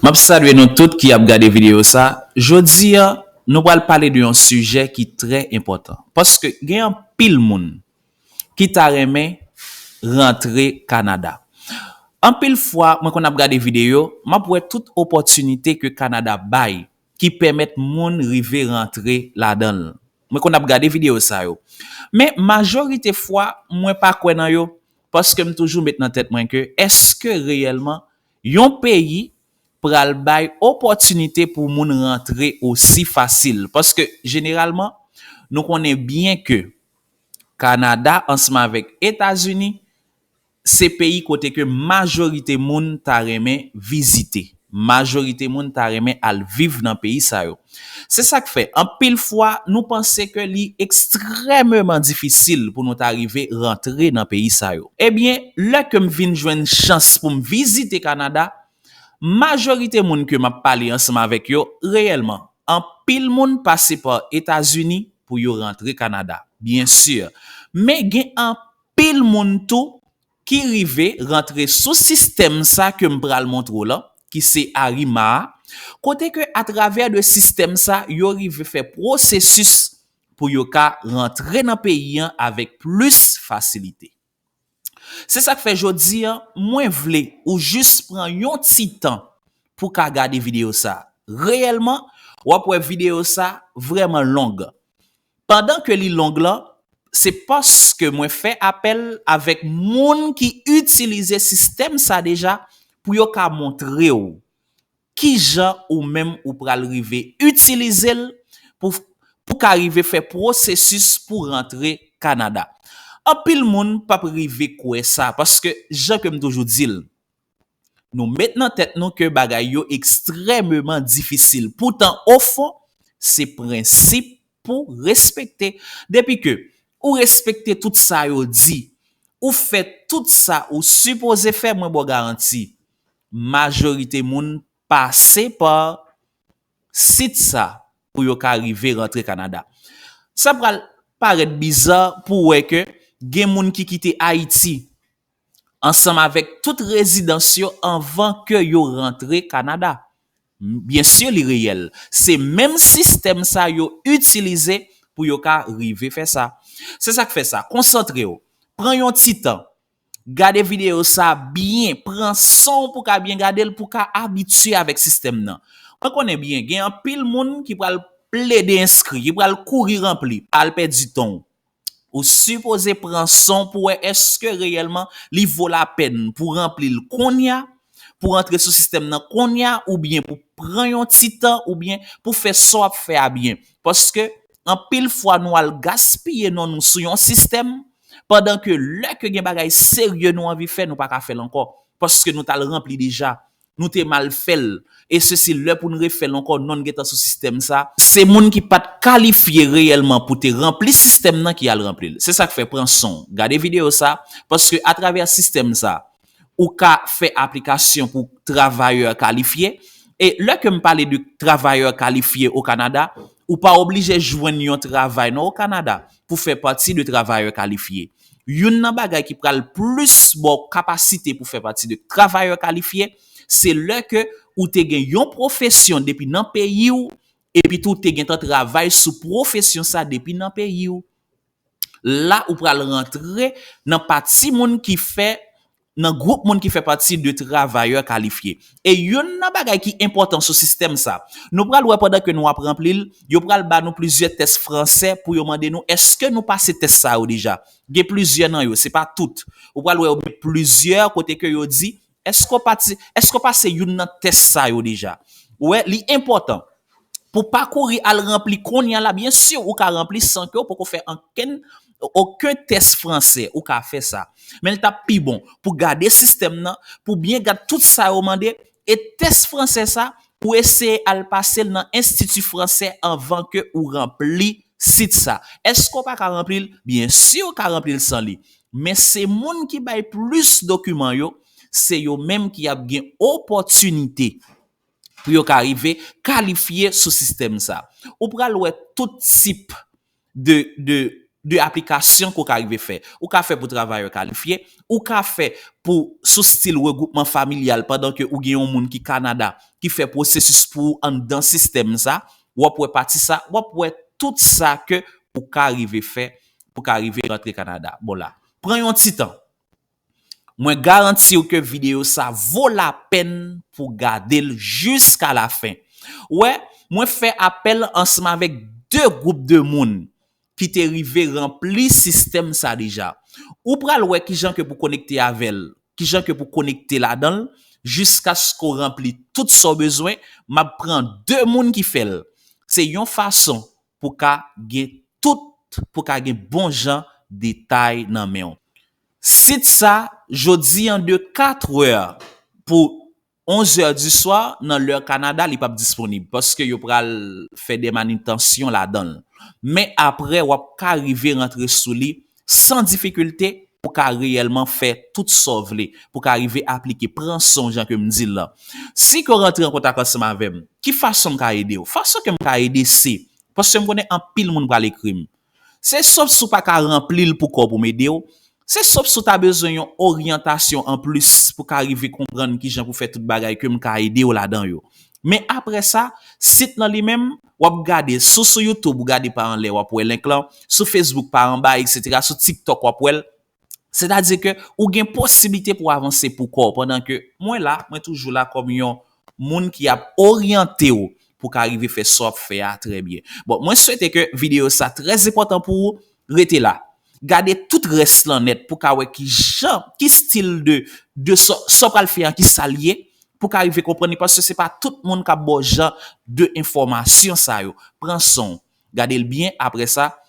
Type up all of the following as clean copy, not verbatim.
M'a salué nous toutes qui a regardé vidéo ça. Jodi nous allons parler d'un sujet qui est très important parce que il y a un pile monde qui t'a remet rentrer Canada. En pile fois, moi qu'on a regardé vidéo, m'a pour toute opportunité que Canada bail qui permettent moun river rentrer là-dedans. Moi qu'on a regardé vidéo ça yo. Mais majorité fois, moi pas quoi dans yo parce que me toujours mettre dans tête moi que est-ce que réellement yon pays pral bay opportunité pour moun rentrer aussi facile parce que généralement nous connaissons bien que Canada ensemble avec États-Unis c'est pays côté que majorité moun ta remen visiter majorité moun ta remen al vivre dans pays ça yo. C'est ça que fait en pile fois nous penser que li extrêmement difficile pour nous arriver rentrer dans pays ça yo. Eh bien là que me vinn joindre chance pour me visiter Canada, majorité moun que m'a parlé ensemble avec yo réellement en pile moun passé par États-Unis pour yo rentrer Canada bien sûr mais gen en pile moun tout qui rive rentrer sous système ça que m'pral montre là qui c'est Arima côté que à travers le système ça yo rive faire processus pour yo ka rentrer dans pays avec plus facilité. C'est ça que fait jodi moi vle ou juste prend yon petit temps pour ka regarder vidéo ça. Réellement, ou après vidéo ça vraiment longue. Pendant que li longue là, c'est parce que moi fait appel avec moun qui utilise système ça déjà pour yo ka montrer ou qui jan ou même ou pral rive utiliser pour qu'arriver faire processus pour rentrer Canada. En pile moun pas privé quoi ça parce que Jean comme toujours dit nous maintenant tête nous que bagay yo extrêmement difficile. Pourtant au fond c'est principe pour respecter depuis que ou respecter tout ça yo dit ou fait tout ça ou supposé faire moi bon garantie majorité moun passer par site ça pour yo arriver rentrer Canada. Ça pral paraître bizarre pour ouais que gen moun qui quitte Haïti ensemble avec toute résidence avant que yo rentre Canada. Bien sûr, li réel. C'est même système ça yo utilisé pour yo ka rive faire ça. C'est ça qui fait ça. Concentrez-vous. Prends yon petit temps. Gardez vidéo ça bien, prends son pour ka bien garder pour ka habituer avec système nan. On connaît bien, gen un pile moun qui pral plaider inscrit, qui pral courir rempli, al perdre du temps. Ou supposé prendre son pour est-ce que réellement li vaut la peine pour remplir le konya, pour entrer sur système nan konya ou bien pour prendre un petit temps ou bien pour faire ça faire bien parce que en pile fois nous al gaspiller non sur un système pendant que là que gen bagay sérieux nous envie faire nous pas ka faire encore parce que nous t'a rempli déjà nous t'es mal fait et ceci là pour nous refaire encore non geta sous système ça c'est moun qui pas qualifié réellement pour te remplir système nan qui a le remplir c'est ça qui fait prendre son garder vidéo ça parce que à travers système ça ou ka fait application pour travailleurs qualifiés et là que me parler de travailleurs qualifiés au Canada ou pas obligé joindre un travail non au Canada pour faire partie de travailleurs qualifiés. Yon nan bagay qui pral plus bon capacité pour faire partie de travailleurs qualifiés, c'est là que ou te gen yon profession depuis nan pays ou et puis tout te gen travail sous profession ça depuis nan pays ou. Là ou pral rentrer dans partie moun qui fait dans groupe moun qui fait partie de travailleurs qualifiés et yon nan bagay qui important sur système ça nous pral wè pendant que nous apprend remplir yo pral ba nous plusieurs tests français pour yo demander nous est-ce que nous passer test ça ou déjà gen plusieurs nan yo c'est pas tout ou pral wè plusieurs côté que yo dit est-ce qu'on passe yon nan test ça yo déjà ouais li important pour parcourir al rempli konya là bien sûr ou ka rempli sans que pour faire aucun test français ou ka fait ça mais il t'a pi bon pour garder système nan pour bien garder tout ça au mandé et test français ça pour essayer à le passer dans institut français avant que ou rempli site ça est-ce qu'on pas ka remplir bien sûr ka remplir sans li mais c'est moun qui bay plus documents yo c'est yo même qui a bien opportunité pour yo arriver qualifié sous système ça ou pral ouais tout type de de application qu'on arrive faire. Ou qu'a fait pour travailleur qualifié, ou qu'a fait pour sous style regroupement familial pendant que ou gen un monde qui Canada qui fait processus pour en dans système ça, ou pour partir ça, ou pour tout ça que pour qu'arriver faire pour qu'arriver rentrer Canada. Bon là, prends un petit temps. Moi garantis que vidéo ça vaut la peine pour garder jusqu'à la fin. Ouais, moi fait appel ensemble avec deux groupes de monde qui t'est arrivé rempli système ça déjà. Ou pral ouais qui gens que pour connecter avec elle, qui gens que pour connecter là-dedans jusqu'à ce qu'on remplit tout son besoin, m'a prend deux monde qui fait. C'est une façon pour qu'a gen tout pour qu'a gen bon gens détail dans main. Site ça, jodi en de 4 heures pour 11 heures du soir dans l'heure Canada, il pas disponible parce que yo pral faire des manutentions là-dedans. Mais après ou ka arriver rentrer sous lui sans difficulté pour ka réellement faire tout sauver pour ka arriver appliquer prend son gens que me dit là. Si qu'on rentre en contact ensemble avec moi, qui façon ka aider ou? Façon que ka aider c'est parce que me connais en pile monde pour l'écrire. C'est sauf sou pas ka remplir pour m'aider ou. C'est sauf si tu as besoin d'une orientation en plus pour arriver à comprendre qui j'en pour faire tout bagay que m'ka aider ou là-dedans yo. Mais après ça, site dans lui-même, ou regarder sur YouTube, ou regarder par en l'air, ou pour link là, sur Facebook par en bas, etc., sur TikTok ou pour c'est-à-dire que ou gen possibilité pour avancer pour quoi pendant que moi là, moi toujours là comme un monde qui a orienté ou pour arriver faire ça faire très bien. Bon, moi souhaite que vidéo ça très important pour vous, restez là. Gardez tout reste là net pour qu'awe qui style de so pral faire qui s'allier pour qu'arriver comprendre parce que c'est pas tout le monde qui a bon genre de information ça yo. Prends son, gardez le bien après ça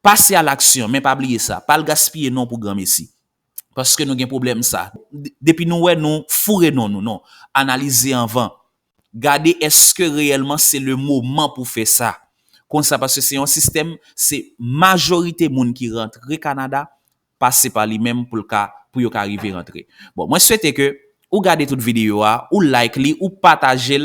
passez à l'action mais pas oublier ça, pas le gaspiller non pour grand messi. Parce que nous avons un problème ça. Depuis nous fourrer non. Analyser avant. Gardez est-ce que réellement c'est le moment pour faire ça. Comme ça parce que c'est un système, c'est majorité monde qui rentre au Canada passer par lui-même pour y arriver rentrer. Bon, moi souhaite que ou gardez toute vidéo ou like li ou partager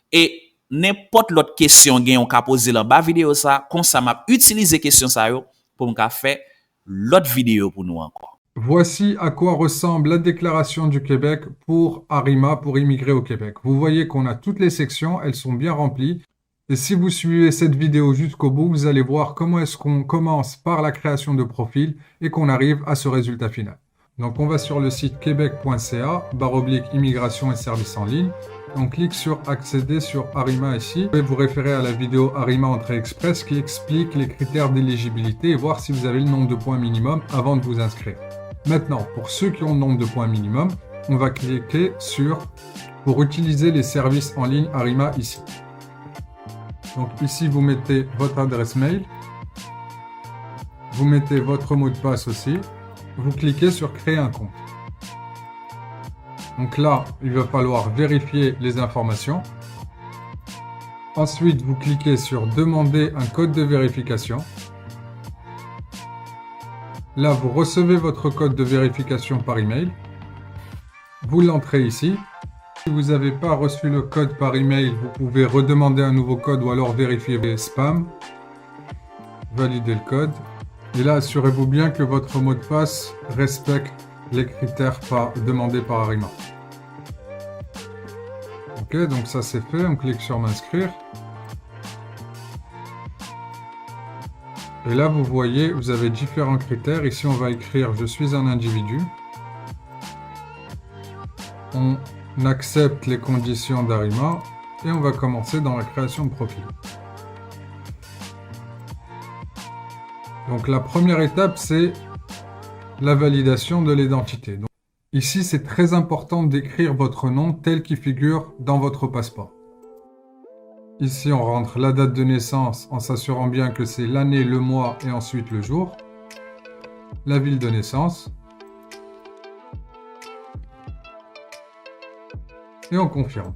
et n'importe l'autre question gen on ka poser là bas vidéo ça comme ça m'a utiliser question ça yo pour m'ka faire l'autre vidéo pour nous encore. Voici à quoi ressemble la déclaration du Québec pour Arima, pour immigrer au Québec. Vous voyez qu'on a toutes les sections, elles sont bien remplies. Et si vous suivez cette vidéo jusqu'au bout, vous allez voir comment est-ce qu'on commence par la création de profil et qu'on arrive à ce résultat final. Donc on va sur le site québec.ca, /immigration et services en ligne. On clique sur accéder sur Arima ici. Vous pouvez vous référer à la vidéo Arima Entrée Express qui explique les critères d'éligibilité et voir si vous avez le nombre de points minimum avant de vous inscrire. Maintenant, pour ceux qui ont le nombre de points minimum, on va cliquer sur pour utiliser les services en ligne Arima ici. Donc ici, vous mettez votre adresse mail, vous mettez votre mot de passe aussi, vous cliquez sur créer un compte. Donc là, il va falloir vérifier les informations. Ensuite, vous cliquez sur demander un code de vérification. Là, vous recevez votre code de vérification par email. Vous l'entrez ici. Si vous n'avez pas reçu le code par email, vous pouvez redemander un nouveau code ou alors vérifier les spams. Validez le code. Et là, assurez-vous bien que votre mot de passe respecte les critères demandés par Arima. Ok, donc ça c'est fait. On clique sur m'inscrire. Et là, vous voyez, vous avez différents critères. Ici, on va écrire « Je suis un individu ». On accepte les conditions d'Arima et on va commencer dans la création de profil. Donc, la première étape, c'est la validation de l'identité. Donc, ici, c'est très important d'écrire votre nom tel qu'il figure dans votre passeport. Ici, on rentre la date de naissance en s'assurant bien que c'est l'année, le mois et ensuite le jour. La ville de naissance. Et on confirme.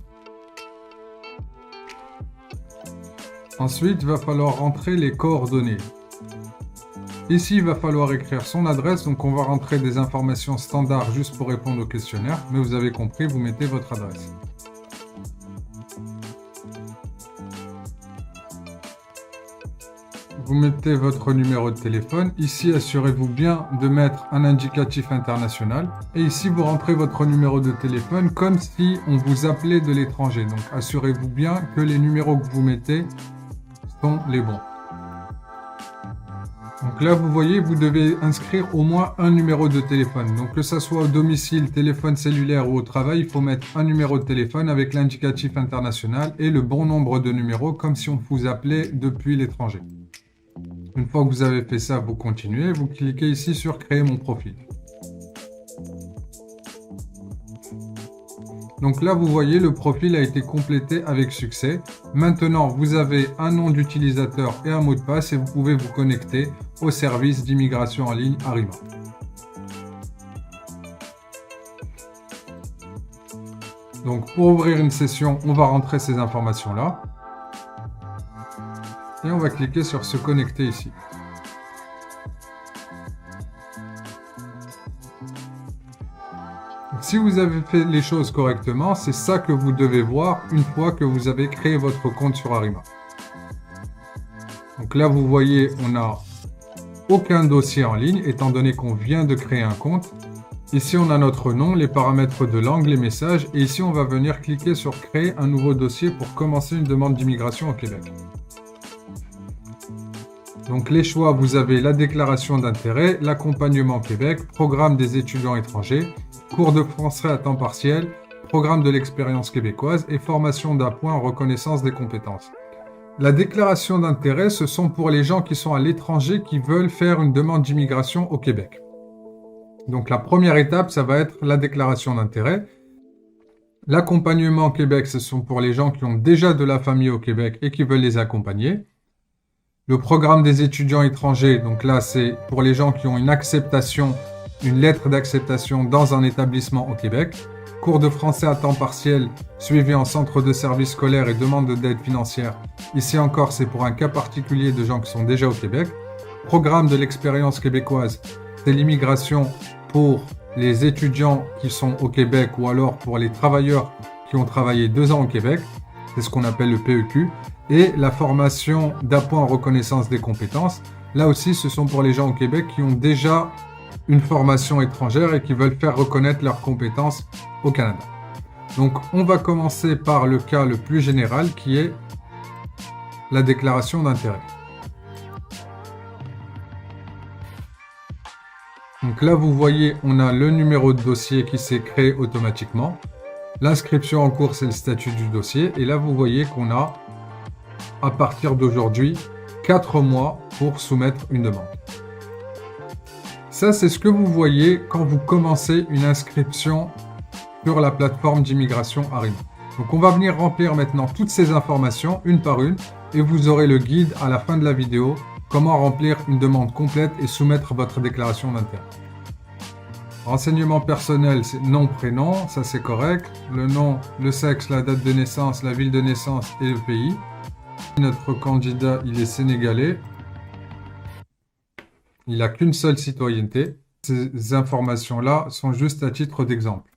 Ensuite, il va falloir rentrer les coordonnées. Ici, il va falloir écrire son adresse. Donc, on va rentrer des informations standards juste pour répondre au questionnaire. Mais vous avez compris, vous mettez votre adresse. vous mettez votre numéro de téléphone. Ici, assurez-vous bien de mettre un indicatif international. Et ici, vous rentrez votre numéro de téléphone comme si on vous appelait de l'étranger. Donc, assurez-vous bien que les numéros que vous mettez sont les bons. Donc là, vous voyez, vous devez inscrire au moins un numéro de téléphone. Donc que ça soit au domicile, téléphone cellulaire ou au travail, il faut mettre un numéro de téléphone avec l'indicatif international et le bon nombre de numéros, comme si on vous appelait depuis l'étranger. Une fois que vous avez fait ça, vous continuez, vous cliquez ici sur « Créer mon profil ». Donc là, vous voyez, le profil a été complété avec succès. Maintenant, vous avez un nom d'utilisateur et un mot de passe et vous pouvez vous connecter au service d'immigration en ligne Arima. Donc, pour ouvrir une session, on va rentrer ces informations-là. Et on va cliquer sur « Se connecter » ici. Si vous avez fait les choses correctement, c'est ça que vous devez voir une fois que vous avez créé votre compte sur Arima. Donc là, vous voyez, on n'a aucun dossier en ligne, étant donné qu'on vient de créer un compte. Ici, on a notre nom, les paramètres de langue, les messages. Et ici, on va venir cliquer sur « Créer un nouveau dossier pour commencer une demande d'immigration au Québec ». Donc les choix, vous avez la déclaration d'intérêt, l'accompagnement Québec, programme des étudiants étrangers, cours de français à temps partiel, programme de l'expérience québécoise et formation d'appoint en reconnaissance des compétences. La déclaration d'intérêt, ce sont pour les gens qui sont à l'étranger qui veulent faire une demande d'immigration au Québec. Donc la première étape, ça va être la déclaration d'intérêt. L'accompagnement Québec, ce sont pour les gens qui ont déjà de la famille au Québec et qui veulent les accompagner. Le programme des étudiants étrangers, donc là, c'est pour les gens qui ont une acceptation, une lettre d'acceptation dans un établissement au Québec. Cours de français à temps partiel, suivi en centre de service scolaire et demande d'aide financière. Ici encore, c'est pour un cas particulier de gens qui sont déjà au Québec. Programme de l'expérience québécoise, c'est l'immigration pour les étudiants qui sont au Québec ou alors pour les travailleurs qui ont travaillé 2 ans au Québec. C'est ce qu'on appelle le PEQ. Et la formation d'appoint en reconnaissance des compétences. Là aussi, ce sont pour les gens au Québec qui ont déjà une formation étrangère et qui veulent faire reconnaître leurs compétences au Canada. Donc, on va commencer par le cas le plus général qui est la déclaration d'intérêt. Donc là, vous voyez, on a le numéro de dossier qui s'est créé automatiquement. L'inscription en cours, c'est le statut du dossier. Et là, vous voyez qu'on a, à partir d'aujourd'hui, 4 mois pour soumettre une demande. Ça, c'est ce que vous voyez quand vous commencez une inscription sur la plateforme d'immigration Arima. Donc, on va venir remplir maintenant toutes ces informations, une par une, et vous aurez le guide à la fin de la vidéo, comment remplir une demande complète et soumettre votre déclaration d'intérêt. Renseignements personnels, c'est nom, prénom, ça c'est correct. Le nom, le sexe, la date de naissance, la ville de naissance et le pays. Notre candidat, il est sénégalais. Il n'a qu'une seule citoyenneté. Ces informations-là sont juste à titre d'exemple.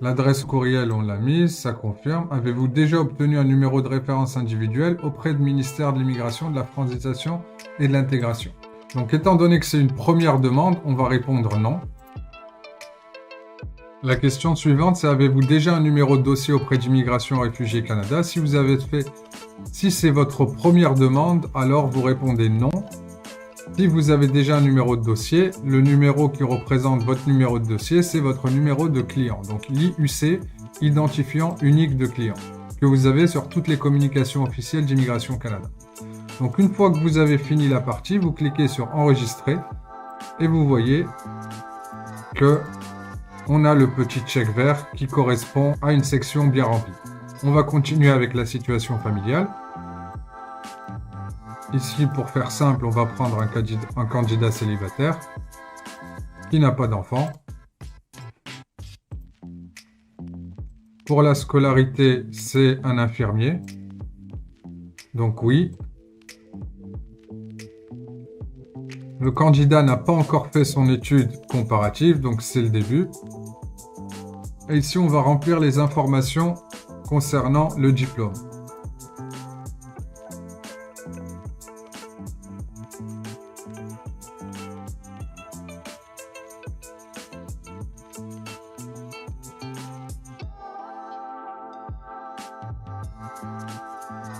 L'adresse courriel, on l'a mise, ça confirme. Avez-vous déjà obtenu un numéro de référence individuel auprès du ministère de l'Immigration, de la Francisation et de l'Intégration? Donc, étant donné que c'est une première demande, on va répondre non. La question suivante, c'est avez-vous déjà un numéro de dossier auprès d'Immigration Réfugiés Canada? Si c'est votre première demande, alors vous répondez non. Si vous avez déjà un numéro de dossier, le numéro qui représente votre numéro de dossier, c'est votre numéro de client. Donc l'IUC, identifiant unique de client, que vous avez sur toutes les communications officielles d'Immigration Canada. Donc une fois que vous avez fini la partie, vous cliquez sur enregistrer et vous voyez que on a le petit check vert qui correspond à une section bien remplie. On va continuer avec la situation familiale. Ici, pour faire simple, on va prendre un candidat célibataire qui n'a pas d'enfant. Pour la scolarité, c'est un infirmier. Donc oui. Le candidat n'a pas encore fait son étude comparative, donc c'est le début. Et ici, on va remplir les informations concernant le diplôme.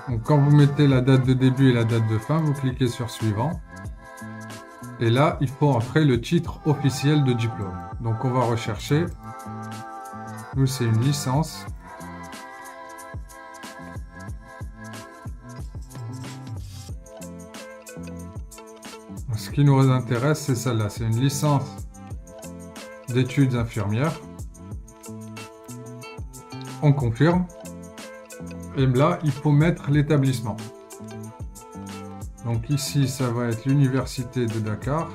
Donc quand vous mettez la date de début et la date de fin, vous cliquez sur suivant. Et là, il faut entrer le titre officiel de diplôme. Donc on va rechercher. Nous, c'est une licence. Ce qui nous intéresse, c'est celle-là. C'est une licence d'études infirmières. On confirme. Et là, il faut mettre l'établissement. Donc ici, ça va être l'Université de Dakar.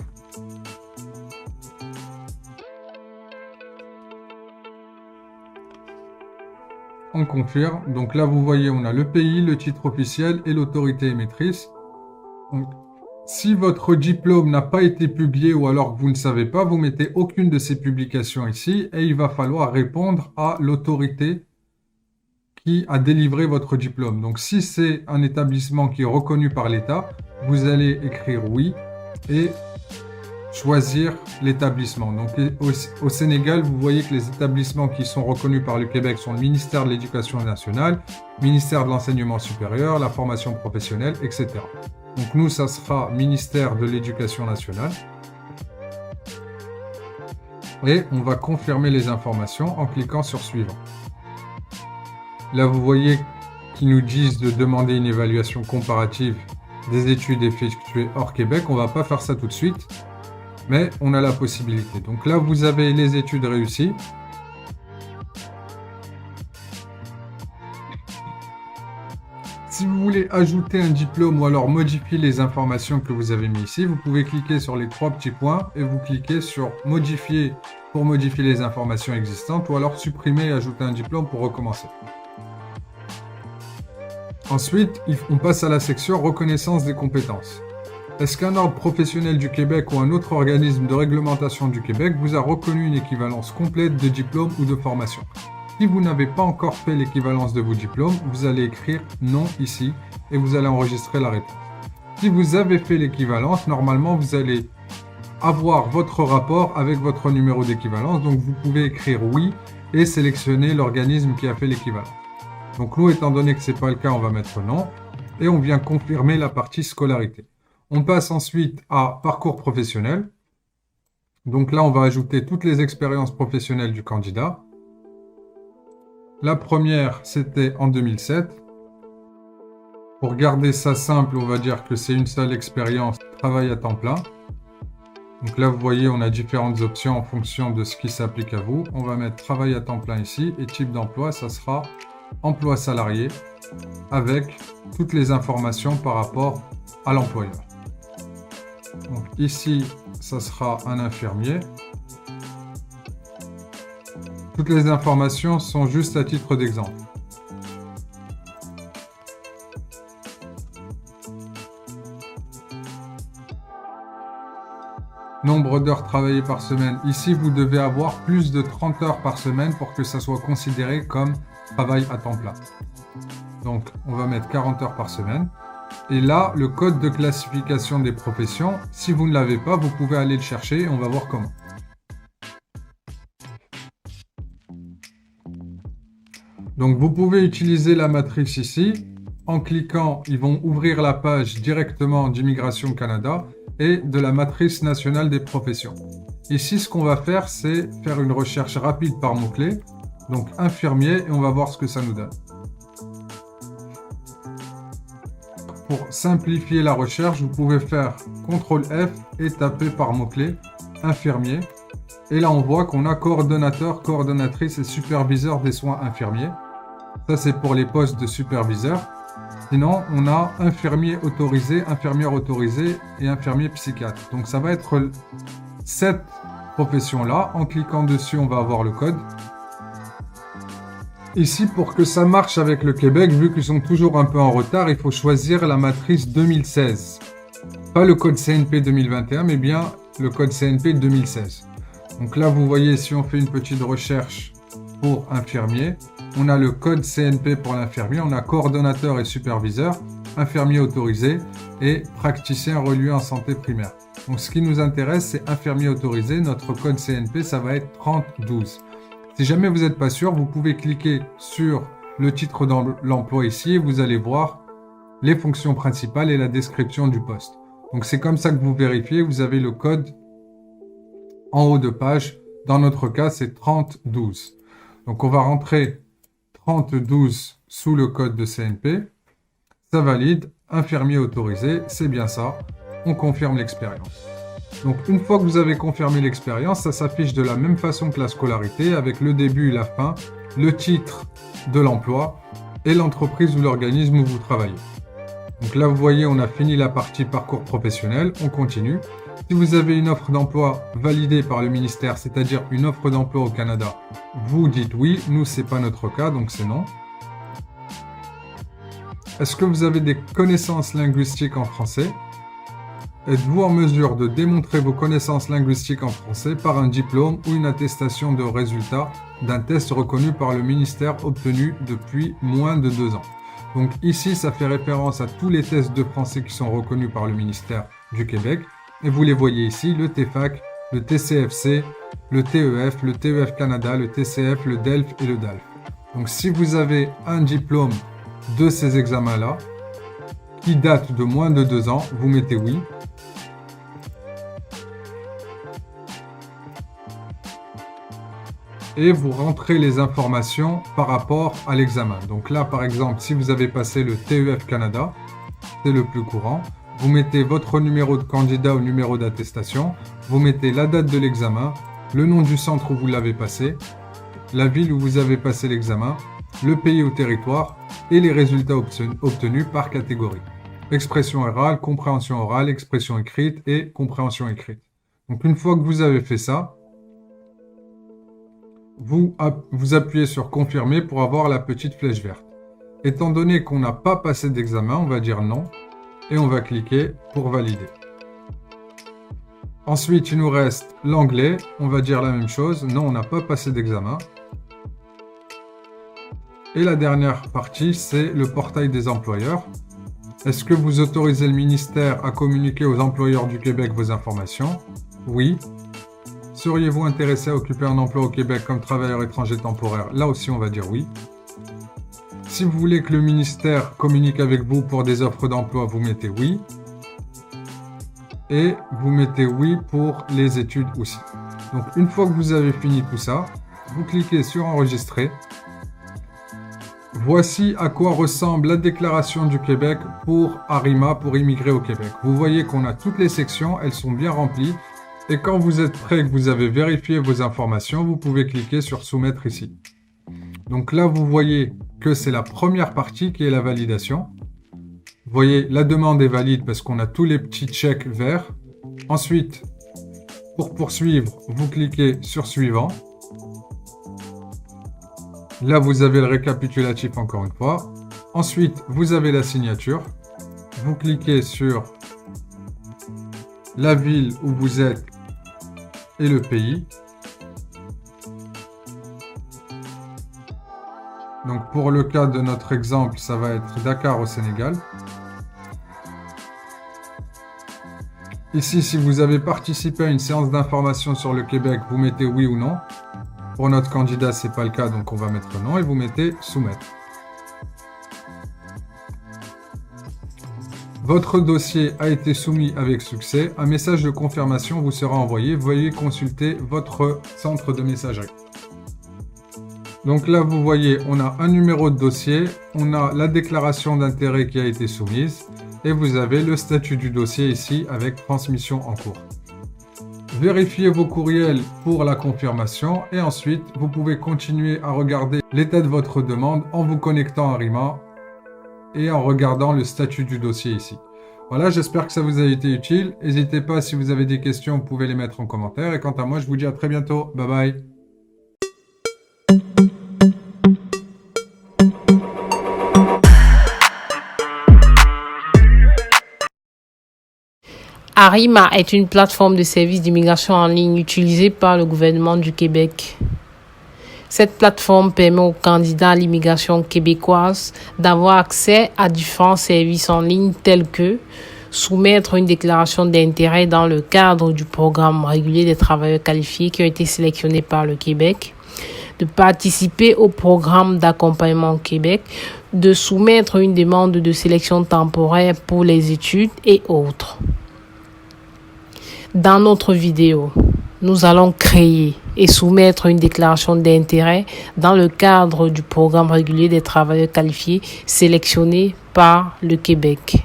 On confirme. Donc là, vous voyez, on a le pays, le titre officiel et l'autorité émettrice. Donc, si votre diplôme n'a pas été publié ou alors que vous ne savez pas, vous mettez aucune de ces publications ici et il va falloir répondre à l'autorité qui a délivré votre diplôme. Donc si c'est un établissement qui est reconnu par l'État, vous allez écrire oui et choisir l'établissement. Donc au Sénégal, vous voyez que les établissements qui sont reconnus par le Québec sont le ministère de l'Éducation nationale, ministère de l'Enseignement supérieur, la formation professionnelle, etc. Donc nous, ça sera ministère de l'Éducation nationale. Et on va confirmer les informations en cliquant sur suivant. Là, vous voyez qu'ils nous disent de demander une évaluation comparative des études effectuées hors Québec. On ne va pas faire ça tout de suite, mais on a la possibilité. Donc là, vous avez les études réussies. Si vous voulez ajouter un diplôme ou alors modifier les informations que vous avez mis ici, vous pouvez cliquer sur les trois petits points et vous cliquez sur modifier pour modifier les informations existantes ou alors supprimer et ajouter un diplôme pour recommencer. Ensuite, on passe à la section reconnaissance des compétences. Est-ce qu'un ordre professionnel du Québec ou un autre organisme de réglementation du Québec vous a reconnu une équivalence complète de diplôme ou de formation? Si vous n'avez pas encore fait l'équivalence de vos diplômes, vous allez écrire non ici et vous allez enregistrer la réponse. Si vous avez fait l'équivalence, normalement vous allez avoir votre rapport avec votre numéro d'équivalence. Donc vous pouvez écrire oui et sélectionner l'organisme qui a fait l'équivalence. Donc nous, étant donné que ce n'est pas le cas, on va mettre non et on vient confirmer la partie scolarité. On passe ensuite à parcours professionnel. Donc là, on va ajouter toutes les expériences professionnelles du candidat. La première, c'était en 2007. Pour garder ça simple, on va dire que c'est une seule expérience, travail à temps plein. Donc là, vous voyez, on a différentes options en fonction de ce qui s'applique à vous. On va mettre travail à temps plein ici et type d'emploi, ça sera emploi salarié avec toutes les informations par rapport à l'employeur. Donc ici, ça sera un infirmier. Toutes les informations sont juste à titre d'exemple. Nombre d'heures travaillées par semaine. Ici, vous devez avoir plus de 30 heures par semaine pour que ça soit considéré comme travail à temps plein. Donc, on va mettre 40 heures par semaine. Et là, le code de classification des professions, si vous ne l'avez pas, vous pouvez aller le chercher et on va voir comment. Donc, vous pouvez utiliser la matrice ici. En cliquant, ils vont ouvrir la page directement d'Immigration Canada et de la matrice nationale des professions. Ici, ce qu'on va faire, c'est faire une recherche rapide par mots-clés. Donc, infirmier, et on va voir ce que ça nous donne. Pour simplifier la recherche, vous pouvez faire CTRL F et taper par mots-clés infirmier. Et là, on voit qu'on a coordonnateur, coordonnatrice et superviseur des soins infirmiers. Ça, c'est pour les postes de superviseur. Sinon, on a infirmier autorisé, infirmière autorisée et infirmier psychiatre. Donc, ça va être cette profession-là. En cliquant dessus, on va avoir le code. Ici, pour que ça marche avec le Québec, vu qu'ils sont toujours un peu en retard, il faut choisir la matrice 2016. Pas le code CNP 2021, mais bien le code CNP 2016. Donc là, vous voyez, si on fait une petite recherche pour infirmier, on a le code CNP pour l'infirmier, on a coordonnateur et superviseur, infirmier autorisé et praticien relu en santé primaire. Donc ce qui nous intéresse, c'est infirmier autorisé. Notre code CNP, ça va être 3012. Si jamais vous n'êtes pas sûr, vous pouvez cliquer sur le titre dans l'emploi ici et vous allez voir les fonctions principales et la description du poste. Donc c'est comme ça que vous vérifiez, vous avez le code en haut de page. Dans notre cas, c'est 3012. Donc on va rentrer 3012 sous le code de CNP. Ça valide, infirmier autorisé, c'est bien ça. On confirme l'expérience. Donc une fois que vous avez confirmé l'expérience, ça s'affiche de la même façon que la scolarité, avec le début et la fin, le titre de l'emploi et l'entreprise ou l'organisme où vous travaillez. Donc là, vous voyez, on a fini la partie parcours professionnel, on continue. Si vous avez une offre d'emploi validée par le ministère, c'est-à-dire une offre d'emploi au Canada, vous dites oui. Nous, ce n'est pas notre cas, donc c'est non. Est-ce que vous avez des connaissances linguistiques en français? Êtes-vous en mesure de démontrer vos connaissances linguistiques en français par un diplôme ou une attestation de résultat d'un test reconnu par le ministère obtenu depuis moins de 2 ans? Donc ici, ça fait référence à tous les tests de français qui sont reconnus par le ministère du Québec. Et vous les voyez ici, le TEFAC, le TCFC, le TEF, le TEF Canada, le TCF, le DELF et le DALF. Donc si vous avez un diplôme de ces examens-là, qui date de moins de 2 ans, vous mettez oui. Et vous rentrez les informations par rapport à l'examen. Donc là, par exemple, si vous avez passé le TEF Canada, c'est le plus courant, vous mettez votre numéro de candidat ou numéro d'attestation, vous mettez la date de l'examen, le nom du centre où vous l'avez passé, la ville où vous avez passé l'examen, le pays ou territoire et les résultats obtenus par catégorie. Expression orale, compréhension orale, expression écrite et compréhension écrite. Donc une fois que vous avez fait ça, vous appuyez sur confirmer pour avoir la petite flèche verte. Étant donné qu'on n'a pas passé d'examen, on va dire non et on va cliquer pour valider. Ensuite, il nous reste l'anglais. On va dire la même chose. Non, on n'a pas passé d'examen. Et la dernière partie, c'est le portail des employeurs. Est-ce que vous autorisez le ministère à communiquer aux employeurs du Québec vos informations? Oui. Seriez-vous intéressé à occuper un emploi au Québec comme travailleur étranger temporaire? Là aussi, on va dire oui. Si vous voulez que le ministère communique avec vous pour des offres d'emploi, vous mettez oui. Et vous mettez oui pour les études aussi. Donc, une fois que vous avez fini tout ça, vous cliquez sur enregistrer. Voici à quoi ressemble la déclaration du Québec pour ARIMA, pour immigrer au Québec. Vous voyez qu'on a toutes les sections, elles sont bien remplies. Et quand vous êtes prêt et que vous avez vérifié vos informations, vous pouvez cliquer sur soumettre ici. Donc là, vous voyez que c'est la première partie qui est la validation. Vous voyez, la demande est valide parce qu'on a tous les petits checks verts. Ensuite, pour poursuivre, vous cliquez sur suivant. Là, vous avez le récapitulatif encore une fois. Ensuite, vous avez la signature. Vous cliquez sur la ville où vous êtes et le pays. Donc pour le cas de notre exemple, ça va être Dakar au Sénégal. Ici, si vous avez participé à une séance d'information sur le Québec, vous mettez oui ou non. Pour notre candidat, ce n'est pas le cas, donc on va mettre non et vous mettez soumettre. Votre dossier a été soumis avec succès. Un message de confirmation vous sera envoyé. Veuillez consulter votre centre de messagerie. Donc là, vous voyez, on a un numéro de dossier, on a la déclaration d'intérêt qui a été soumise et vous avez le statut du dossier ici avec transmission en cours. Vérifiez vos courriels pour la confirmation et ensuite, vous pouvez continuer à regarder l'état de votre demande en vous connectant à ARIMA et en regardant le statut du dossier ici. Voilà, j'espère que ça vous a été utile. N'hésitez pas, si vous avez des questions, vous pouvez les mettre en commentaire. Et quant à moi, je vous dis à très bientôt. Bye bye. ARIMA est une plateforme de services d'immigration en ligne utilisée par le gouvernement du Québec. Cette plateforme permet aux candidats à l'immigration québécoise d'avoir accès à différents services en ligne tels que soumettre une déclaration d'intérêt dans le cadre du programme régulier des travailleurs qualifiés qui ont été sélectionnés par le Québec, de participer au programme d'accompagnement au Québec, de soumettre une demande de sélection temporaire pour les études et autres. Dans notre vidéo, nous allons créer et soumettre une déclaration d'intérêt dans le cadre du programme régulier des travailleurs qualifiés sélectionnés par le Québec.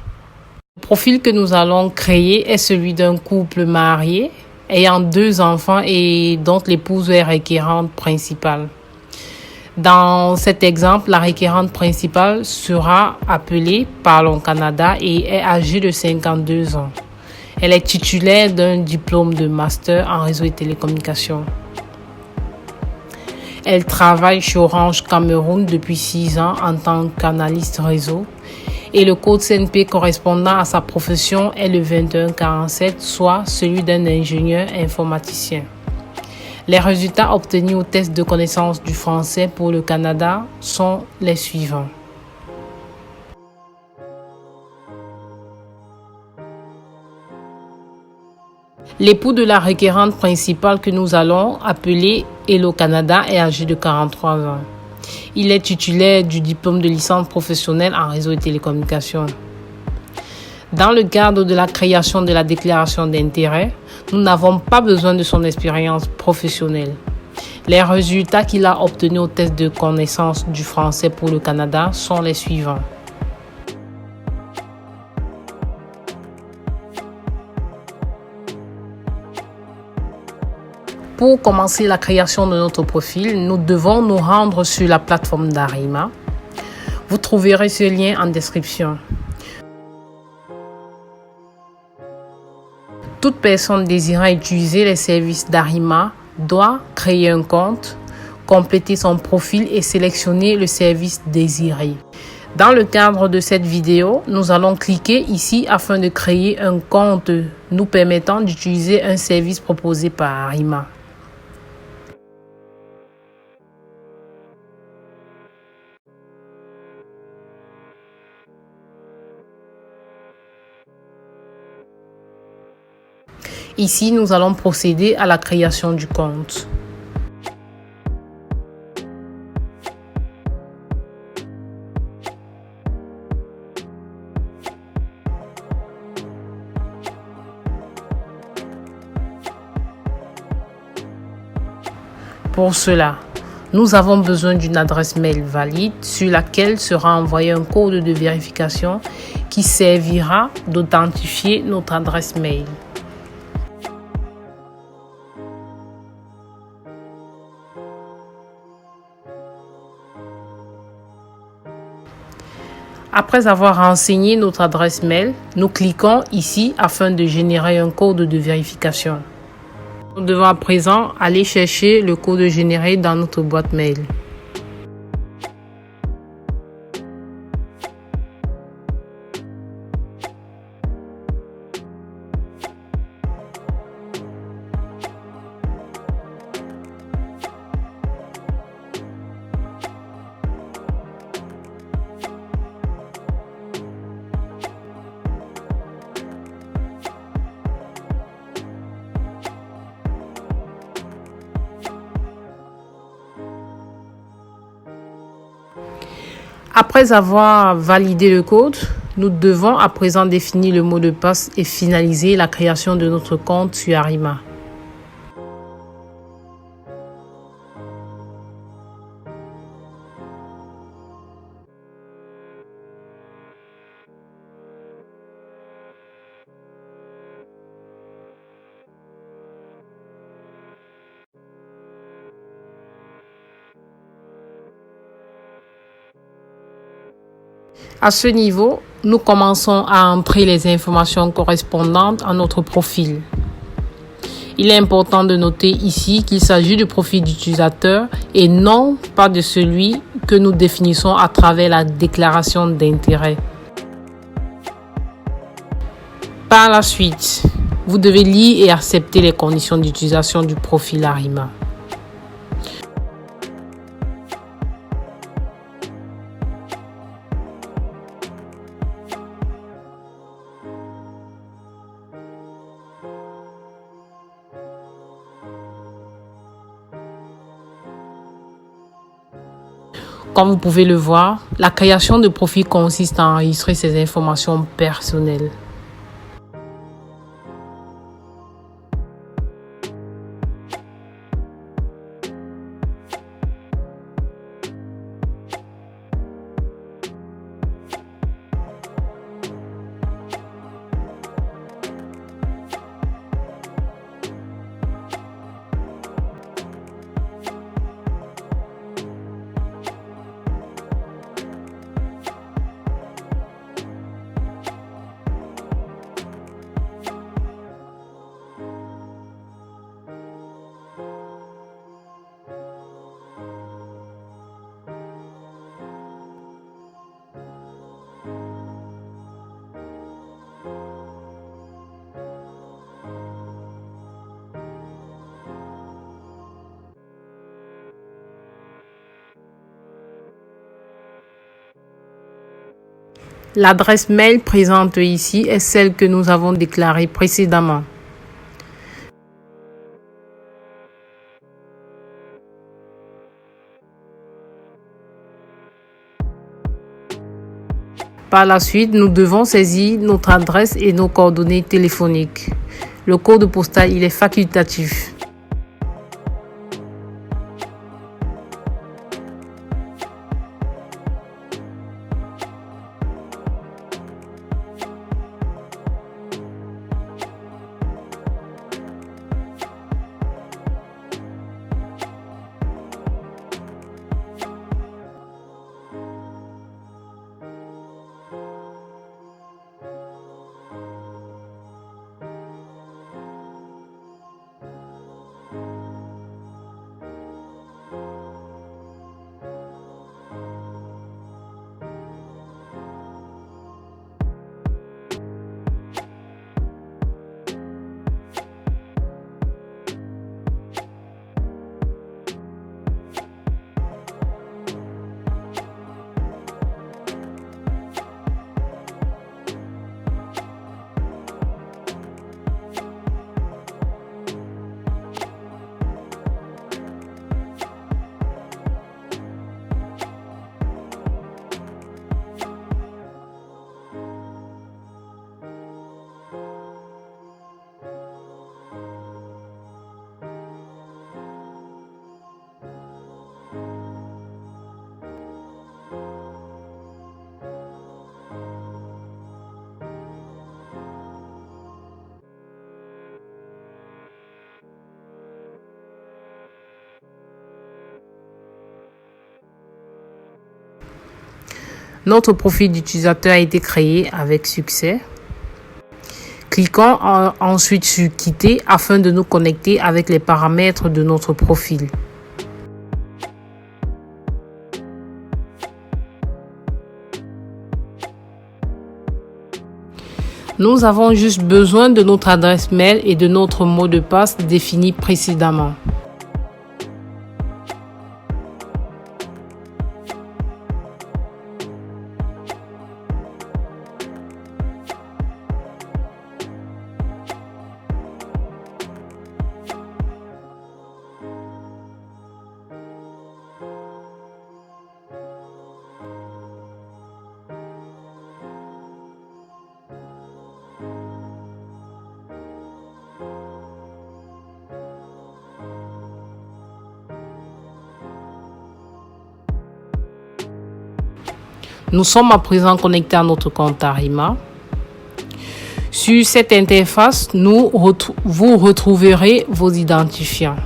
Le profil que nous allons créer est celui d'un couple marié ayant 2 enfants et dont l'épouse est requérante principale. Dans cet exemple, la requérante principale sera appelée Parlons Canada et est âgée de 52 ans. Elle est titulaire d'un diplôme de master en réseau et télécommunications. Elle travaille chez Orange Cameroun depuis 6 ans en tant qu'analyste réseau et le code CNP correspondant à sa profession est le 2147, soit celui d'un ingénieur informaticien. Les résultats obtenus au test de connaissance du français pour le Canada sont les suivants. L'époux de la requérante principale que nous allons appeler Hello Canada est âgé de 43 ans. Il est titulaire du diplôme de licence professionnelle en réseau et télécommunications. Dans le cadre de la création de la déclaration d'intérêt, nous n'avons pas besoin de son expérience professionnelle. Les résultats qu'il a obtenus au test de connaissance du français pour le Canada sont les suivants. Pour commencer la création de notre profil, nous devons nous rendre sur la plateforme d'Arima. Vous trouverez ce lien en description. Toute personne désirant utiliser les services d'Arima doit créer un compte, compléter son profil et sélectionner le service désiré. Dans le cadre de cette vidéo, nous allons cliquer ici afin de créer un compte nous permettant d'utiliser un service proposé par Arima. Ici, nous allons procéder à la création du compte. Pour cela, nous avons besoin d'une adresse mail valide sur laquelle sera envoyé un code de vérification qui servira d'authentifier notre adresse mail. Après avoir renseigné notre adresse mail, nous cliquons ici afin de générer un code de vérification. Nous devons à présent aller chercher le code généré dans notre boîte mail. Après avoir validé le code, nous devons à présent définir le mot de passe et finaliser la création de notre compte sur Arima. À ce niveau, nous commençons à entrer les informations correspondantes à notre profil. Il est important de noter ici qu'il s'agit du profil d'utilisateur et non pas de celui que nous définissons à travers la déclaration d'intérêt. Par la suite, vous devez lire et accepter les conditions d'utilisation du profil Arima. Comme vous pouvez le voir, la création de profil consiste à enregistrer ses informations personnelles. L'adresse mail présente ici est celle que nous avons déclarée précédemment. Par la suite, nous devons saisir notre adresse et nos coordonnées téléphoniques. Le code postal, il est facultatif. Notre profil d'utilisateur a été créé avec succès. Cliquons ensuite sur Quitter afin de nous connecter avec les paramètres de notre profil. Nous avons juste besoin de notre adresse mail et de notre mot de passe défini précédemment. Nous sommes à présent connectés à notre compte Arima. Sur cette interface, vous retrouverez vos identifiants.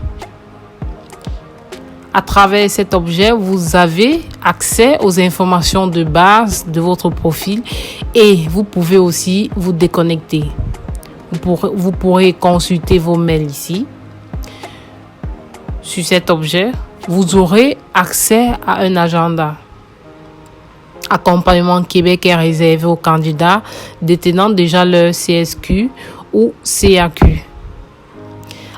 À travers cet objet, vous avez accès aux informations de base de votre profil et vous pouvez aussi vous déconnecter. Vous pourrez consulter vos mails ici. Sur cet objet, vous aurez accès à un agenda. Accompagnement Québec est réservé aux candidats détenant déjà leur CSQ ou CAQ.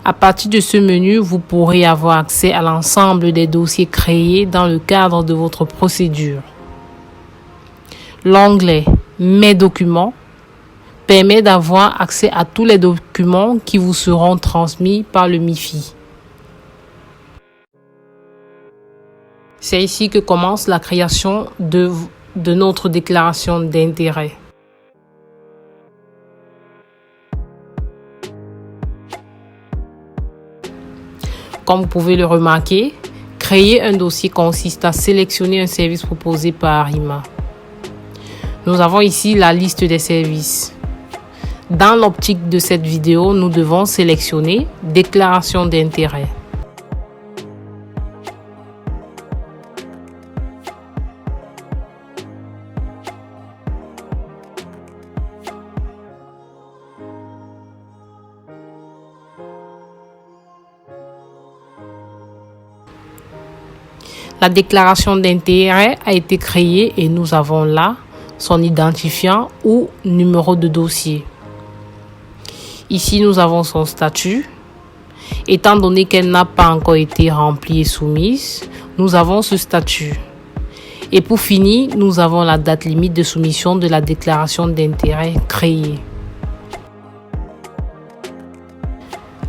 À partir de ce menu, vous pourrez avoir accès à l'ensemble des dossiers créés dans le cadre de votre procédure. L'onglet Mes documents permet d'avoir accès à tous les documents qui vous seront transmis par le MIFI. C'est ici que commence la création de notre déclaration d'intérêt. Comme vous pouvez le remarquer, créer un dossier consiste à sélectionner un service proposé par Arima. Nous avons ici la liste des services. Dans l'optique de cette vidéo, nous devons sélectionner déclaration d'intérêt. La déclaration d'intérêt a été créée et nous avons là son identifiant ou numéro de dossier. Ici, nous avons son statut. Étant donné qu'elle n'a pas encore été remplie et soumise, nous avons ce statut. Et pour finir, nous avons la date limite de soumission de la déclaration d'intérêt créée.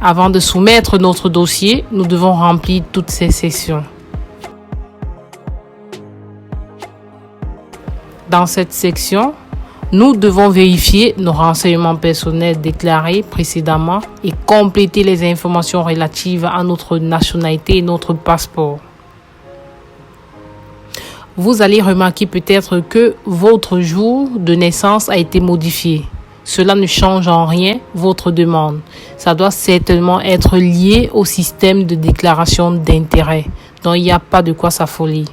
Avant de soumettre notre dossier, nous devons remplir toutes ces sections. Dans cette section, nous devons vérifier nos renseignements personnels déclarés précédemment et compléter les informations relatives à notre nationalité et notre passeport. Vous allez remarquer peut-être que votre jour de naissance a été modifié. Cela ne change en rien votre demande. Ça doit certainement être lié au système de déclaration d'intérêt. Donc il n'y a pas de quoi s'affoler.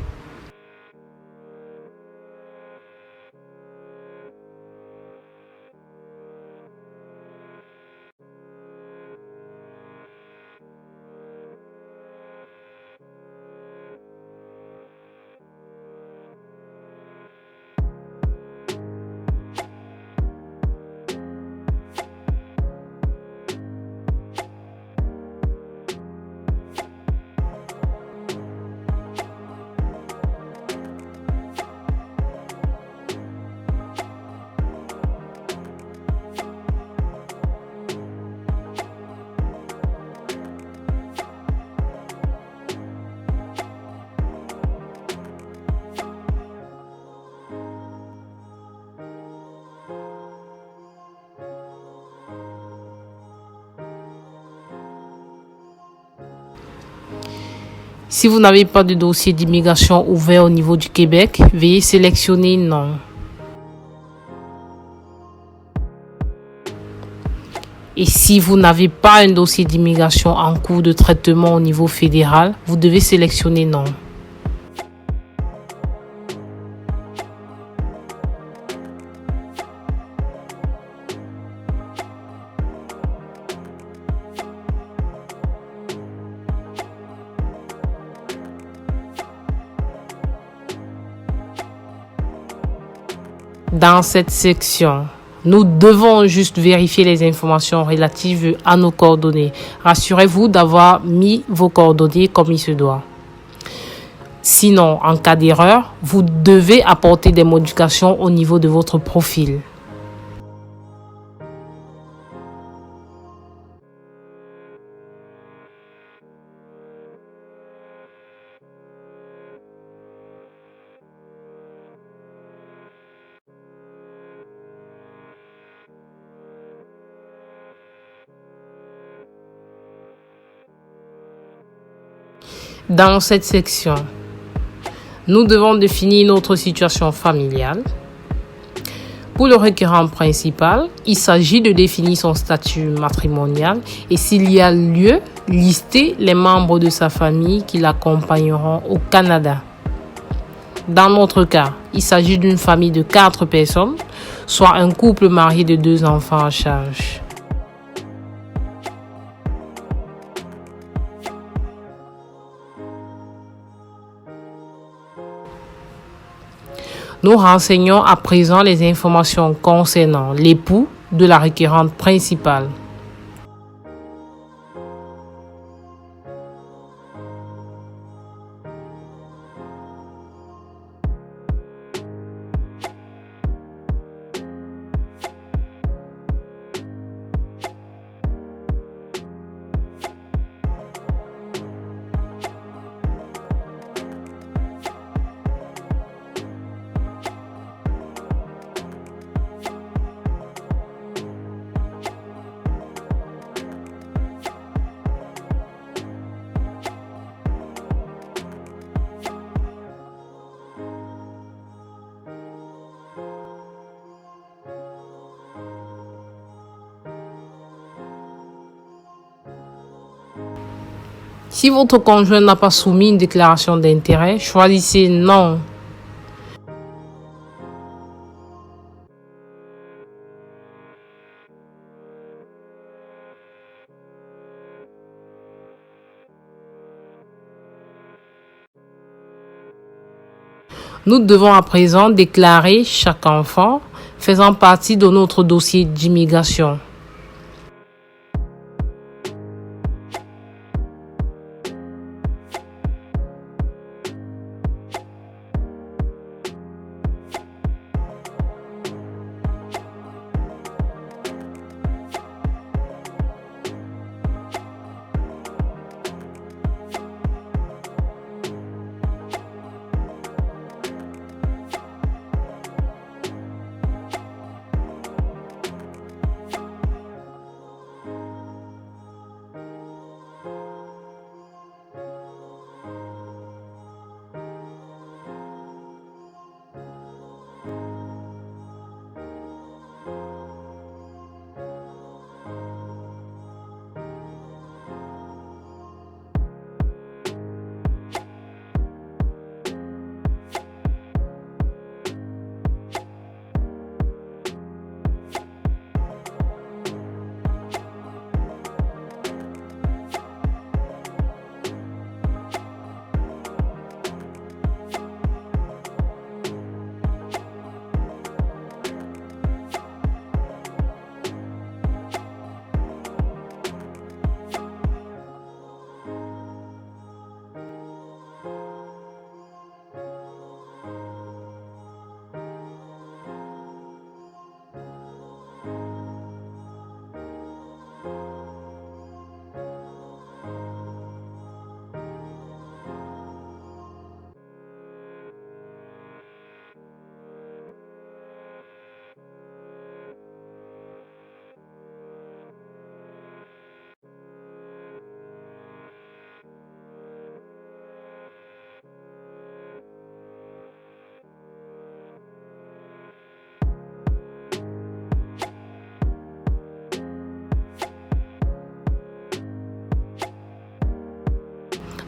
Si vous n'avez pas de dossier d'immigration ouvert au niveau du Québec, veuillez sélectionner non. Et si vous n'avez pas un dossier d'immigration en cours de traitement au niveau fédéral, vous devez sélectionner non. Dans cette section, nous devons juste vérifier les informations relatives à nos coordonnées. Rassurez-vous d'avoir mis vos coordonnées comme il se doit. Sinon, en cas d'erreur, vous devez apporter des modifications au niveau de votre profil. Dans cette section, nous devons définir notre situation familiale. Pour le requérant principal, il s'agit de définir son statut matrimonial et s'il y a lieu, lister les membres de sa famille qui l'accompagneront au Canada. Dans notre cas, il s'agit d'une famille de 4 personnes, soit un couple marié de 2 enfants à charge. Nous renseignons à présent les informations concernant l'époux de la requérante principale. Si votre conjoint n'a pas soumis une déclaration d'intérêt, choisissez non. Nous devons à présent déclarer chaque enfant faisant partie de notre dossier d'immigration.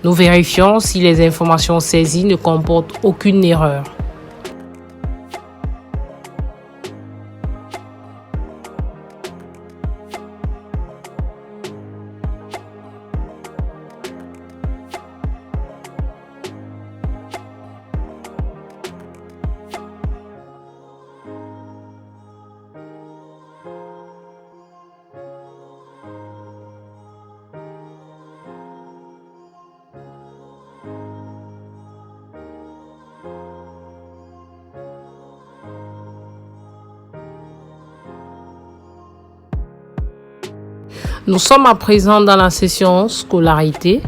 Nous vérifions si les informations saisies ne comportent aucune erreur. Nous sommes à présent dans la session scolarité.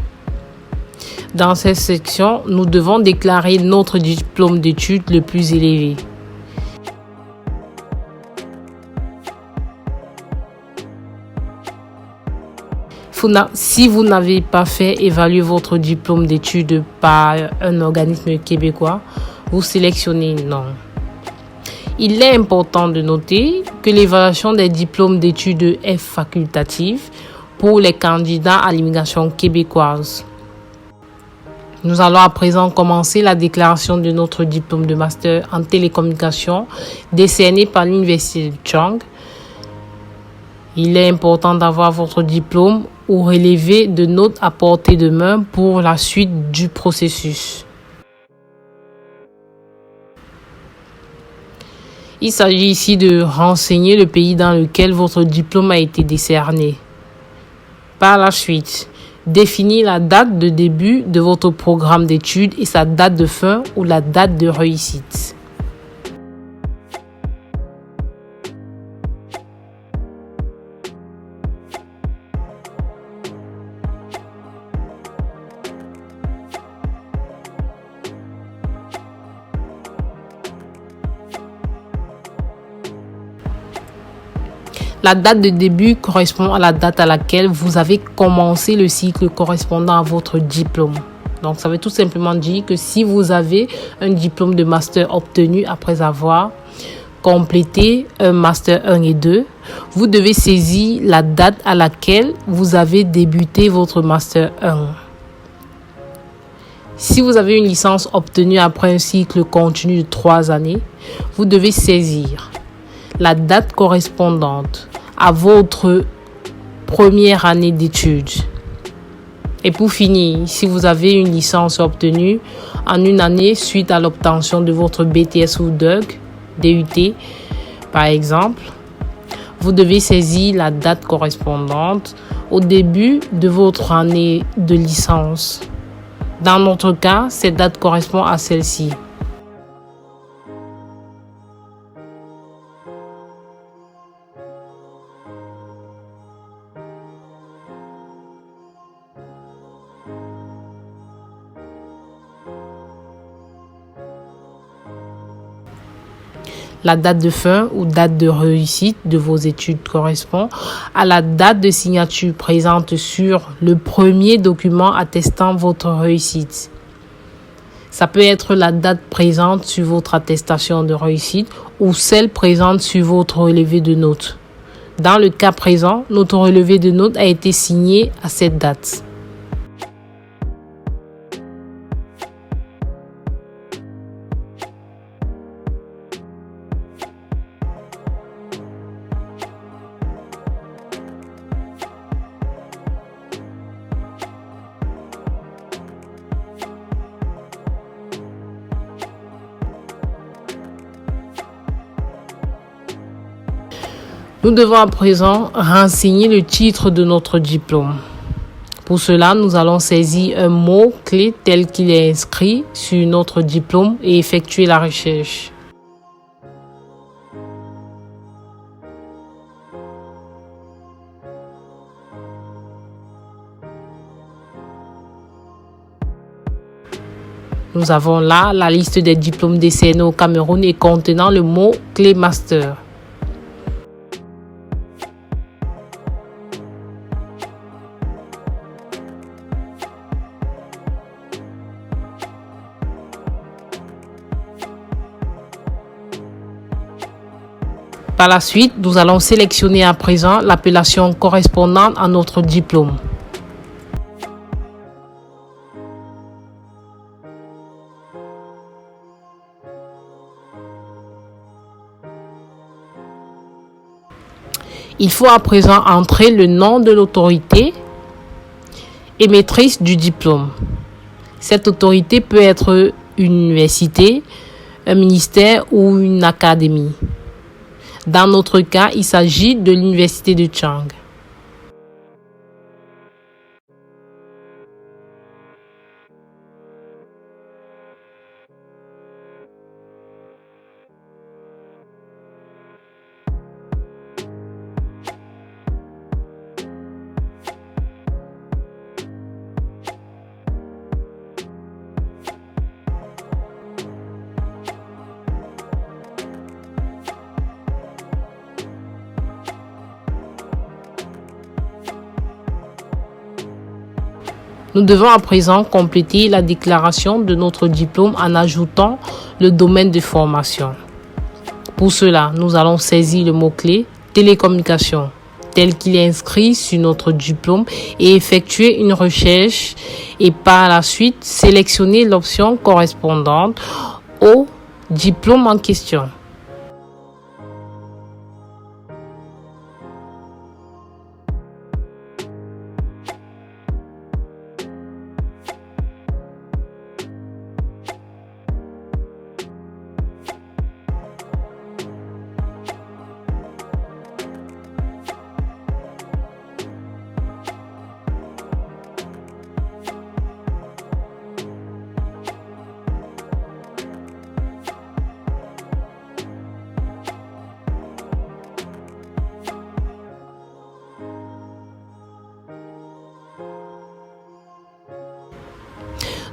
Dans cette section, nous devons déclarer notre diplôme d'études le plus élevé. Si vous n'avez pas fait évaluer votre diplôme d'études par un organisme québécois, vous sélectionnez non. Il est important de noter que l'évaluation des diplômes d'études est facultative pour les candidats à l'immigration québécoise. Nous allons à présent commencer la déclaration de notre diplôme de master en télécommunication décerné par l'Université de Chung. Il est important d'avoir votre diplôme ou relevé de notes à portée de main pour la suite du processus. Il s'agit ici de renseigner le pays dans lequel votre diplôme a été décerné. Par la suite, définir la date de début de votre programme d'études et sa date de fin ou la date de réussite. La date de début correspond à la date à laquelle vous avez commencé le cycle correspondant à votre diplôme. Donc, ça veut tout simplement dire que si vous avez un diplôme de master obtenu après avoir complété un master 1 et 2, vous devez saisir la date à laquelle vous avez débuté votre master 1. Si vous avez une licence obtenue après un cycle continu de 3 années, vous devez saisir la date correspondante à votre première année d'études. Et pour finir, si vous avez une licence obtenue en une année suite à l'obtention de votre BTS ou DUT, par exemple, vous devez saisir la date correspondante au début de votre année de licence. Dans notre cas, cette date correspond à celle-ci. La date de fin ou date de réussite de vos études correspond à la date de signature présente sur le premier document attestant votre réussite. Ça peut être la date présente sur votre attestation de réussite ou celle présente sur votre relevé de notes. Dans le cas présent, notre relevé de notes a été signé à cette date. Nous devons à présent renseigner le titre de notre diplôme. Pour cela, nous allons saisir un mot-clé tel qu'il est inscrit sur notre diplôme et effectuer la recherche. Nous avons là la liste des diplômes décernés au Cameroun et contenant le mot-clé master. Par la suite, nous allons sélectionner à présent l'appellation correspondante à notre diplôme. Il faut à présent entrer le nom de l'autorité émettrice du diplôme. Cette autorité peut être une université, un ministère ou une académie. Dans notre cas, il s'agit de l'université de Chang. Nous devons à présent compléter la déclaration de notre diplôme en ajoutant le domaine de formation. Pour cela, nous allons saisir le mot-clé télécommunication tel qu'il est inscrit sur notre diplôme et effectuer une recherche et par la suite sélectionner l'option correspondante au diplôme en question.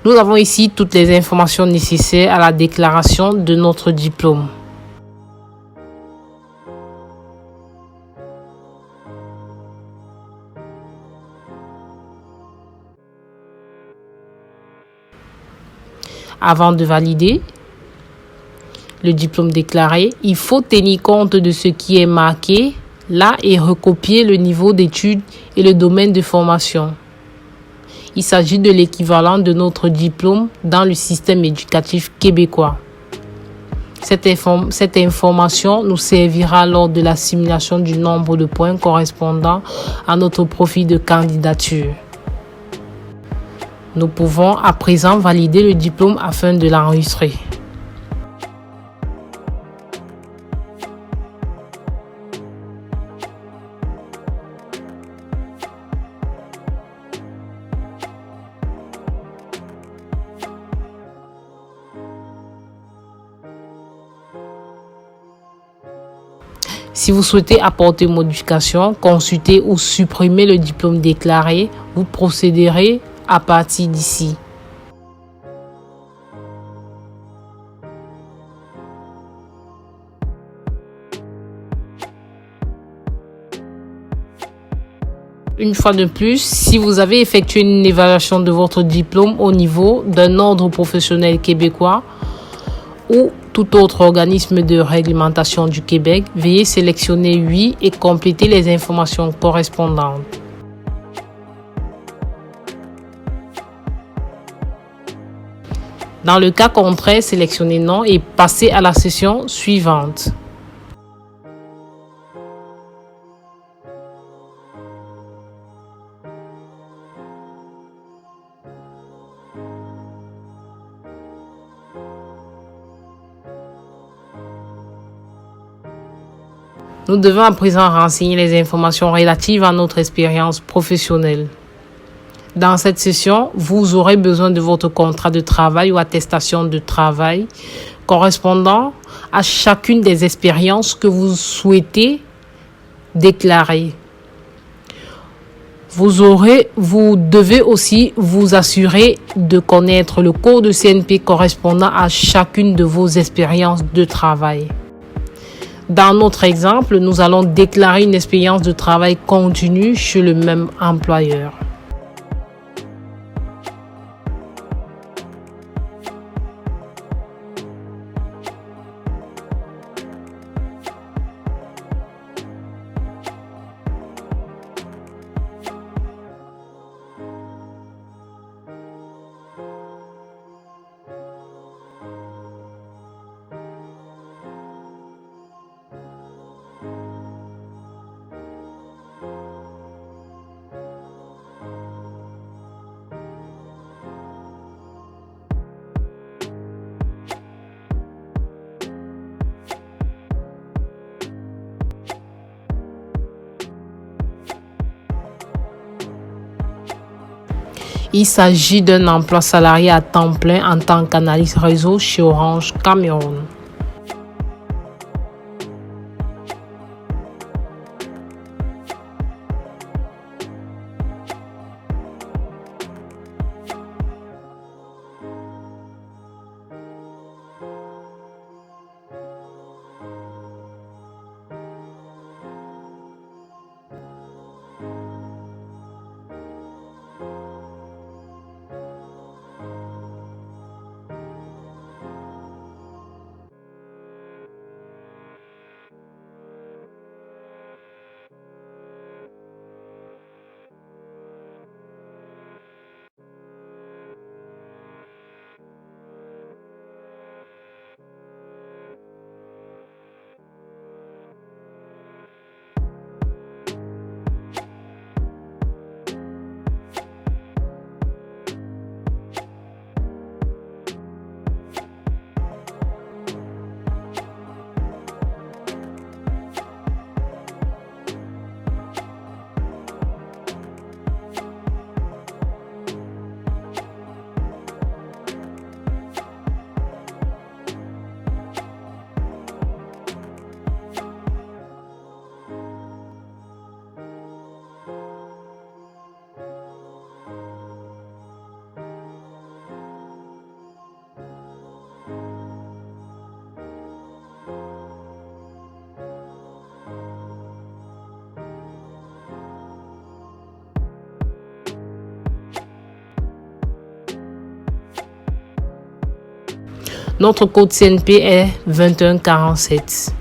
Nous avons ici toutes les informations nécessaires à la déclaration de notre diplôme. Avant de valider le diplôme déclaré, il faut tenir compte de ce qui est marqué là et recopier le niveau d'études et le domaine de formation. Il s'agit de l'équivalent de notre diplôme dans le système éducatif québécois. Cette information nous servira lors de l'assimilation du nombre de points correspondant à notre profil de candidature. Nous pouvons à présent valider le diplôme afin de l'enregistrer. Si vous souhaitez apporter modification, consulter ou supprimer le diplôme déclaré, vous procéderez à partir d'ici. Une fois de plus, si vous avez effectué une évaluation de votre diplôme au niveau d'un ordre professionnel québécois ou tout autre organisme de réglementation du Québec, veuillez sélectionner oui et compléter les informations correspondantes. Dans le cas contraire, sélectionnez non et passez à la session suivante. Nous devons à présent renseigner les informations relatives à notre expérience professionnelle. Dans cette session, vous aurez besoin de votre contrat de travail ou attestation de travail correspondant à chacune des expériences que vous souhaitez déclarer. Vous devez aussi vous assurer de connaître le code CNP correspondant à chacune de vos expériences de travail. Dans notre exemple, nous allons déclarer une expérience de travail continue chez le même employeur. Il s'agit d'un emploi salarié à temps plein en tant qu'analyste réseau chez Orange Cameroun. Notre code CNP est 2147.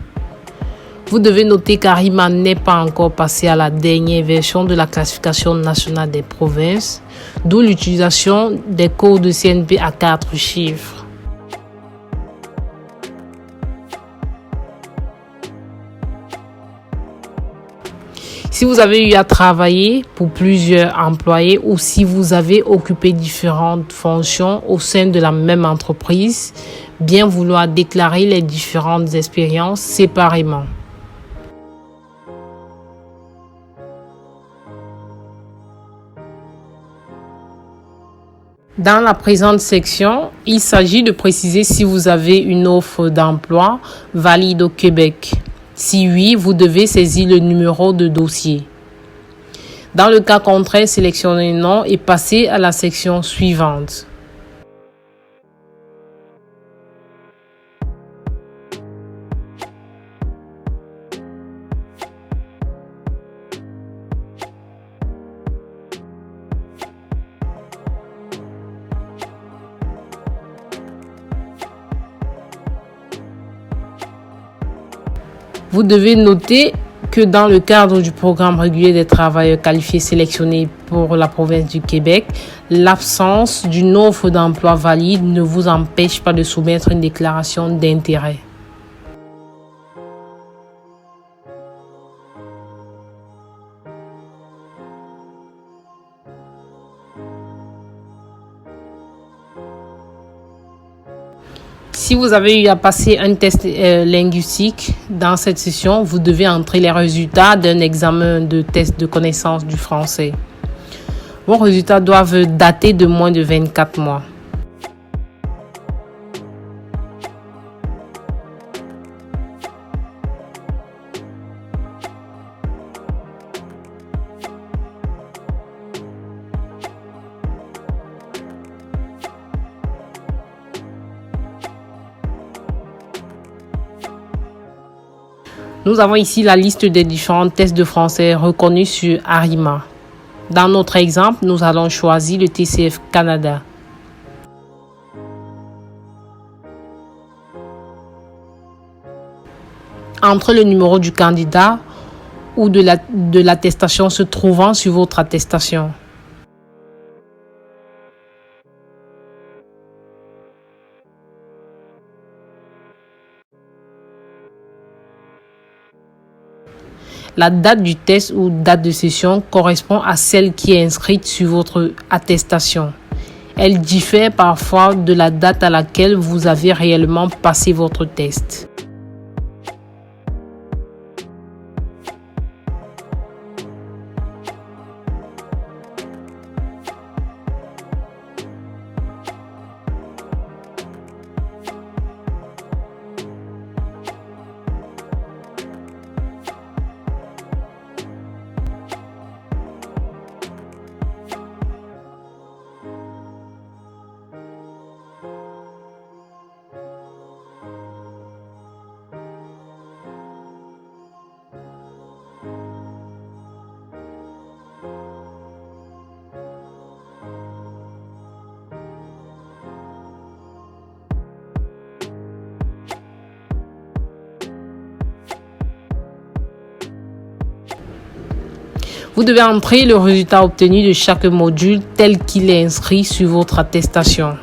Vous devez noter qu'Arima n'est pas encore passé à la dernière version de la classification nationale des provinces, d'où l'utilisation des codes CNP à 4 chiffres. Si vous avez eu à travailler pour plusieurs employés ou si vous avez occupé différentes fonctions au sein de la même entreprise, bien vouloir déclarer les différentes expériences séparément. Dans la présente section, il s'agit de préciser si vous avez une offre d'emploi valide au Québec. Si oui, vous devez saisir le numéro de dossier. Dans le cas contraire, sélectionnez non et passez à la section suivante. Vous devez noter que dans le cadre du programme régulier des travailleurs qualifiés sélectionnés pour la province du Québec, l'absence d'une offre d'emploi valide ne vous empêche pas de soumettre une déclaration d'intérêt. Si vous avez eu à passer un test linguistique dans cette session, vous devez entrer les résultats d'un examen de test de connaissance du français. Vos résultats doivent dater de moins de 24 mois. Nous avons ici la liste des différents tests de français reconnus sur Arima. Dans notre exemple, nous allons choisir le TCF Canada. Entre le numéro du candidat ou de l'attestation se trouvant sur votre attestation. La date du test ou date de session correspond à celle qui est inscrite sur votre attestation. Elle diffère parfois de la date à laquelle vous avez réellement passé votre test. Vous devez entrer le résultat obtenu de chaque module tel qu'il est inscrit sur votre attestation.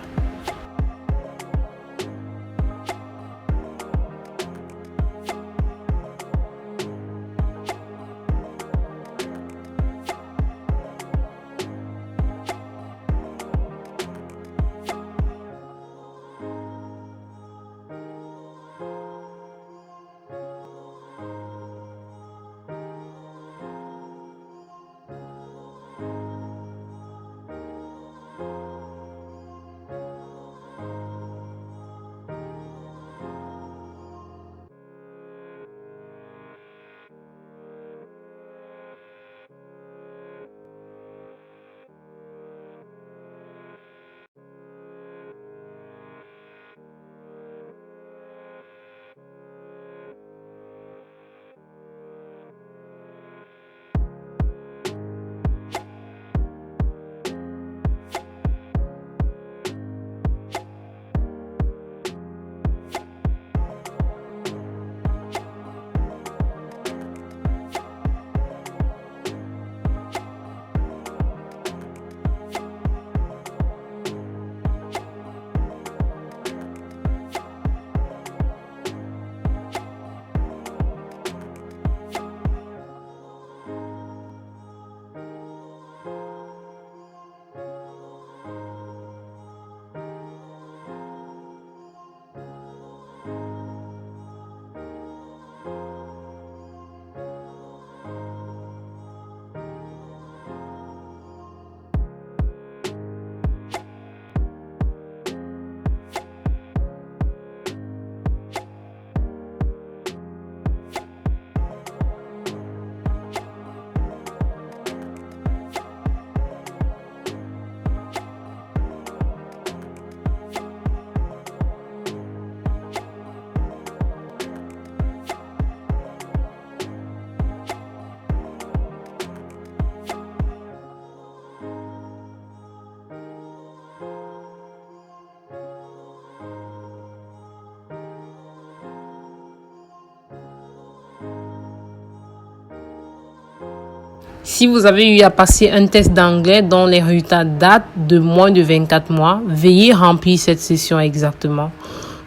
Si vous avez eu à passer un test d'anglais dont les résultats datent de moins de 24 mois, veuillez remplir cette session exactement,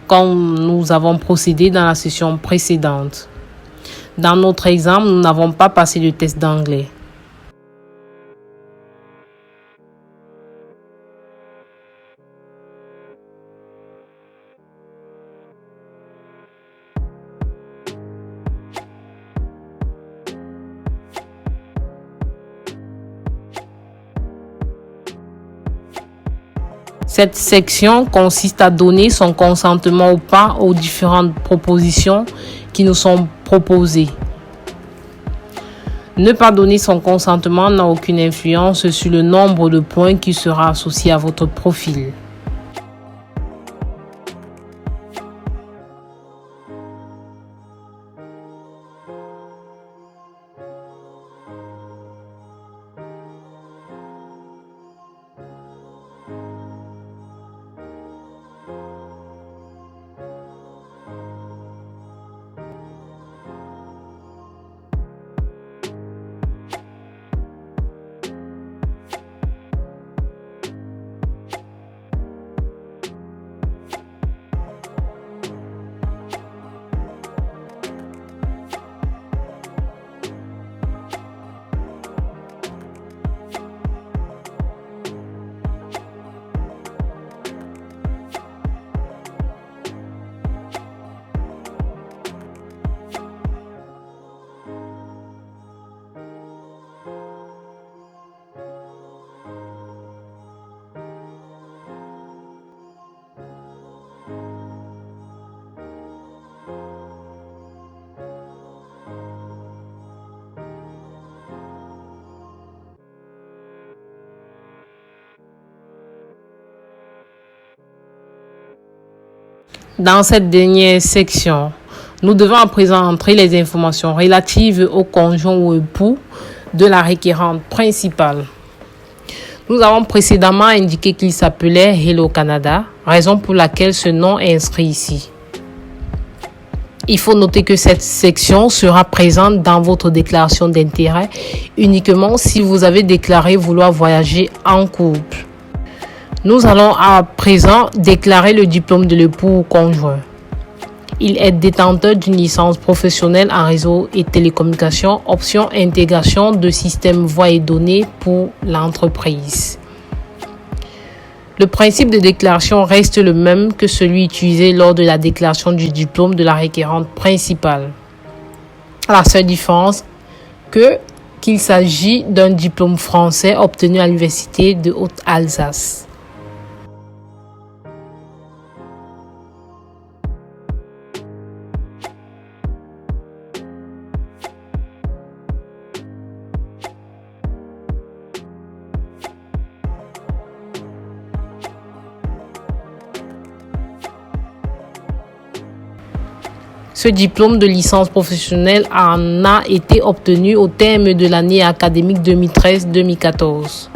comme nous avons procédé dans la session précédente. Dans notre exemple, nous n'avons pas passé de test d'anglais. Cette section consiste à donner son consentement ou pas aux différentes propositions qui nous sont proposées. Ne pas donner son consentement n'a aucune influence sur le nombre de points qui sera associé à votre profil. Dans cette dernière section, nous devons à présent entrer les informations relatives au conjoint ou époux de la requérante principale. Nous avons précédemment indiqué qu'il s'appelait Hello Canada, raison pour laquelle ce nom est inscrit ici. Il faut noter que cette section sera présente dans votre déclaration d'intérêt uniquement si vous avez déclaré vouloir voyager en couple. Nous allons à présent déclarer le diplôme de l'époux ou conjoint. Il est détenteur d'une licence professionnelle en réseau et télécommunications, option intégration de systèmes voix et données pour l'entreprise. Le principe de déclaration reste le même que celui utilisé lors de la déclaration du diplôme de la requérante principale. La seule différence qu'il s'agit d'un diplôme français obtenu à l'Université de Haute-Alsace. Ce diplôme de licence professionnelle en a été obtenu au terme de l'année académique 2013-2014.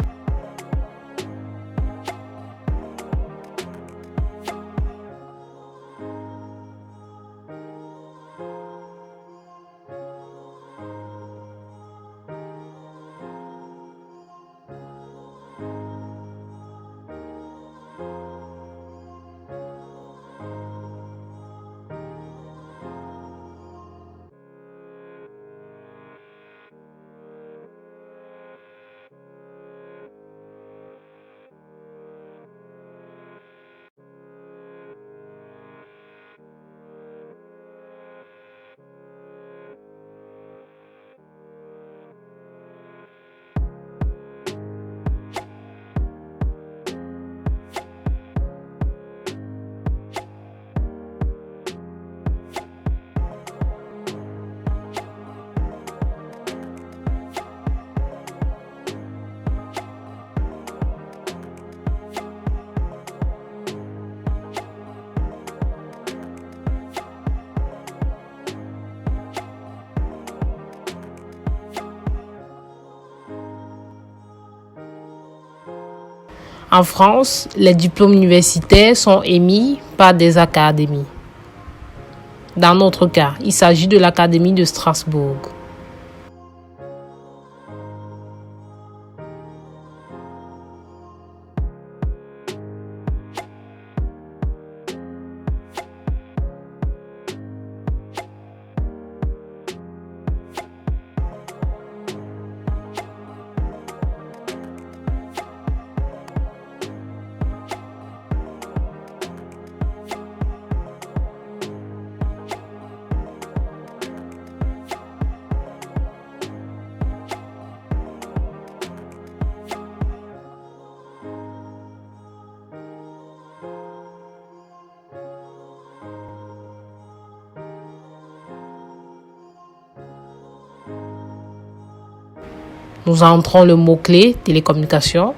En France, les diplômes universitaires sont émis par des académies. Dans notre cas, il s'agit de l'Académie de Strasbourg. Nous entrons le mot-clé télécommunication.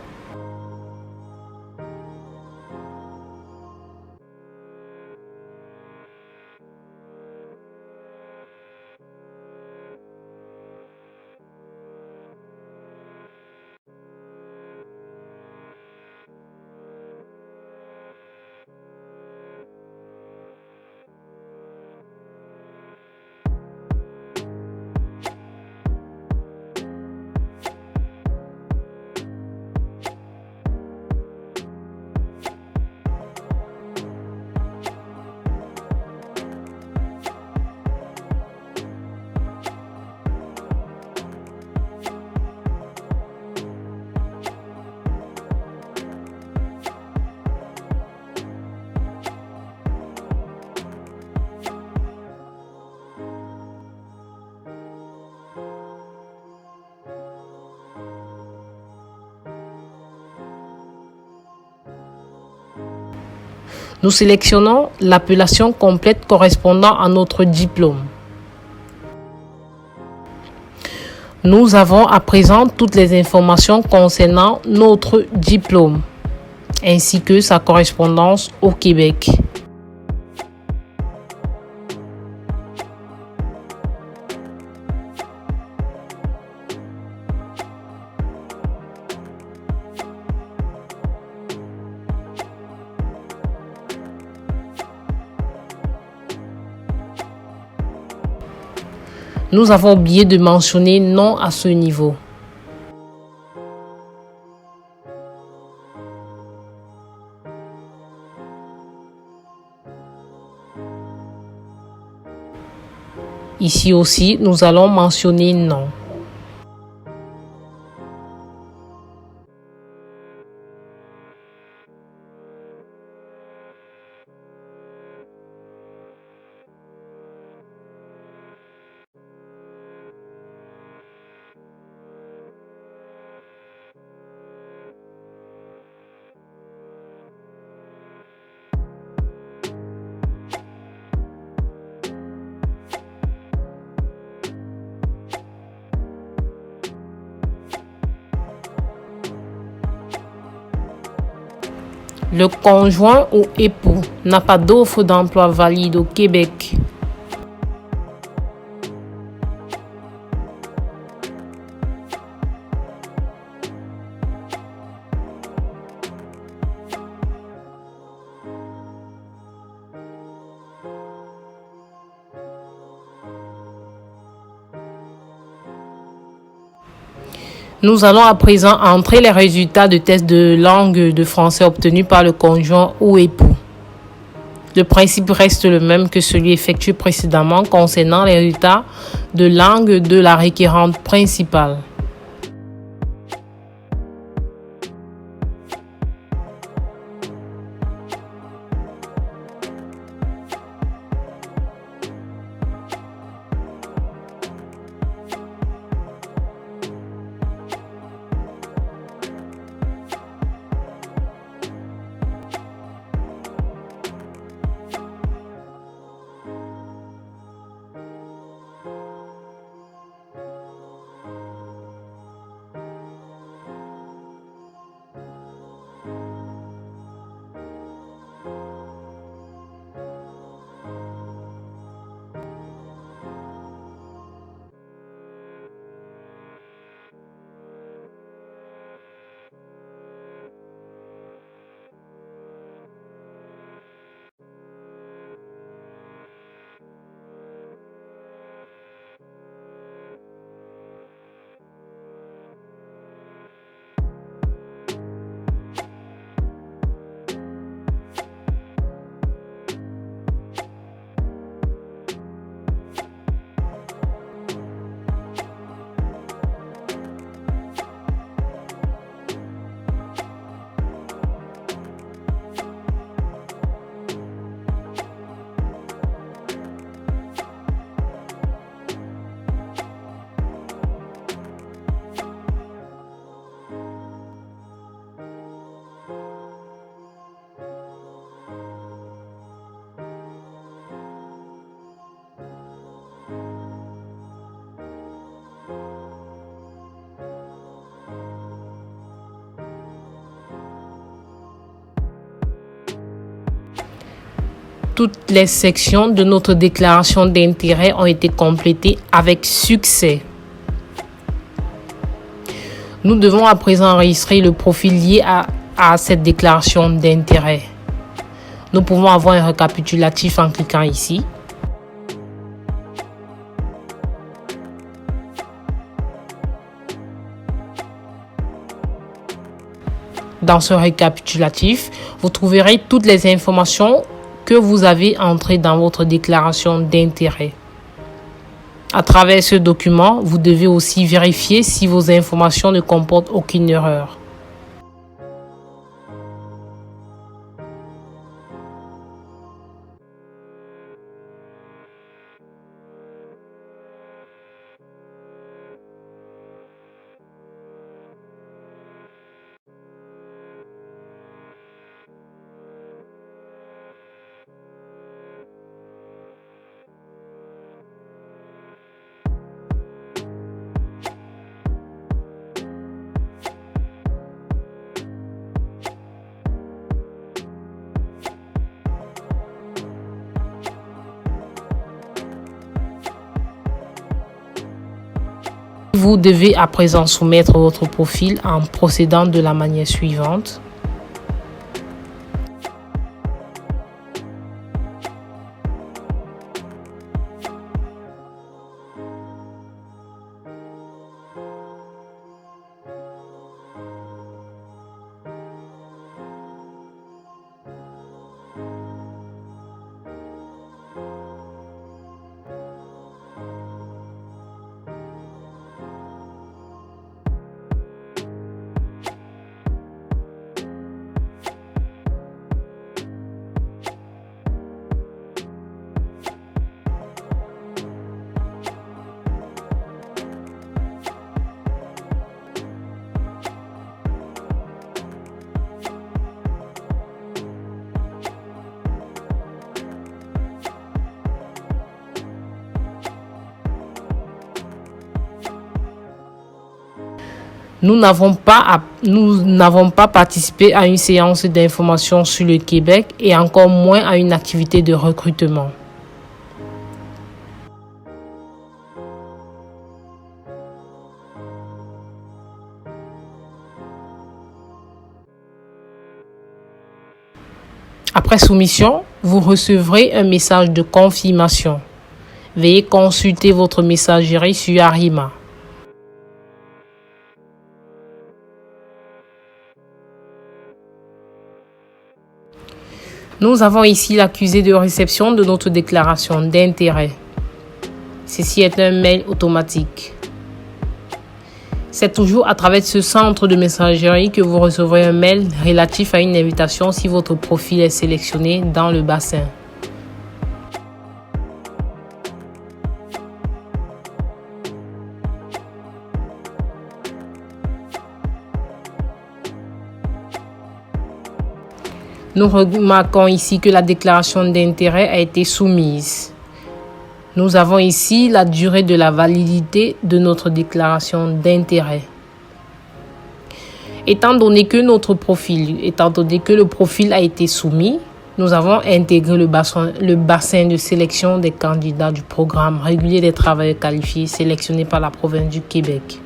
Nous sélectionnons l'appellation complète correspondant à notre diplôme. Nous avons à présent toutes les informations concernant notre diplôme, ainsi que sa correspondance au Québec. Nous avons oublié de mentionner non à ce niveau. Ici aussi, nous allons mentionner non. Le conjoint ou époux n'a pas d'offre d'emploi valide au Québec. Nous allons à présent entrer les résultats de test de langue de français obtenus par le conjoint ou époux. Le principe reste le même que celui effectué précédemment concernant les résultats de langue de la requérante principale. toutes les sections de notre déclaration d'intérêt ont été complétées avec succès. Nous devons à présent enregistrer le profil lié à cette déclaration d'intérêt. Nous pouvons avoir un récapitulatif en cliquant ici. Dans ce récapitulatif, vous trouverez toutes les informations que vous avez entrées dans votre déclaration d'intérêt. À travers ce document, vous devez aussi vérifier si vos informations ne comportent aucune erreur. Vous devez à présent soumettre votre profil en procédant de la manière suivante. Nous n'avons pas participé à une séance d'information sur le Québec et encore moins à une activité de recrutement. Après soumission, vous recevrez un message de confirmation. Veuillez consulter votre messagerie sur Arima. Nous avons ici l'accusé de réception de notre déclaration d'intérêt. Ceci est un mail automatique. C'est toujours à travers ce centre de messagerie que vous recevrez un mail relatif à une invitation si votre profil est sélectionné dans le bassin. Nous remarquons ici que la déclaration d'intérêt a été soumise. Nous avons ici la durée de la validité de notre déclaration d'intérêt. Étant donné que le profil a été soumis, nous avons intégré le bassin de sélection des candidats du programme régulier des travailleurs qualifiés sélectionnés par la province du Québec.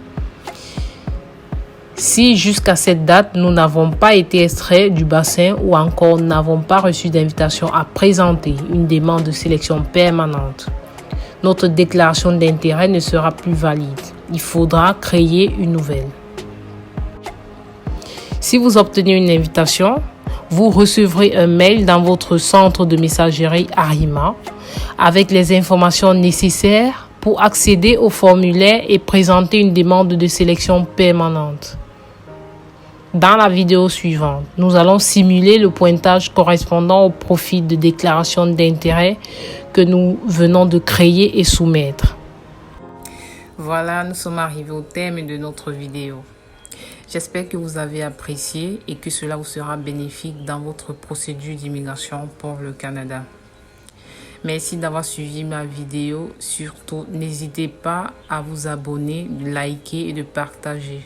Si jusqu'à cette date, nous n'avons pas été extraits du bassin ou encore n'avons pas reçu d'invitation à présenter une demande de sélection permanente, notre déclaration d'intérêt ne sera plus valide. Il faudra créer une nouvelle. Si vous obtenez une invitation, vous recevrez un mail dans votre centre de messagerie Arima avec les informations nécessaires pour accéder au formulaire et présenter une demande de sélection permanente. Dans la vidéo suivante, nous allons simuler le pointage correspondant au profil de déclaration d'intérêt que nous venons de créer et soumettre. Voilà, nous sommes arrivés au terme de notre vidéo. J'espère que vous avez apprécié et que cela vous sera bénéfique dans votre procédure d'immigration pour le Canada. Merci d'avoir suivi ma vidéo. Surtout, n'hésitez pas à vous abonner, de liker et de partager.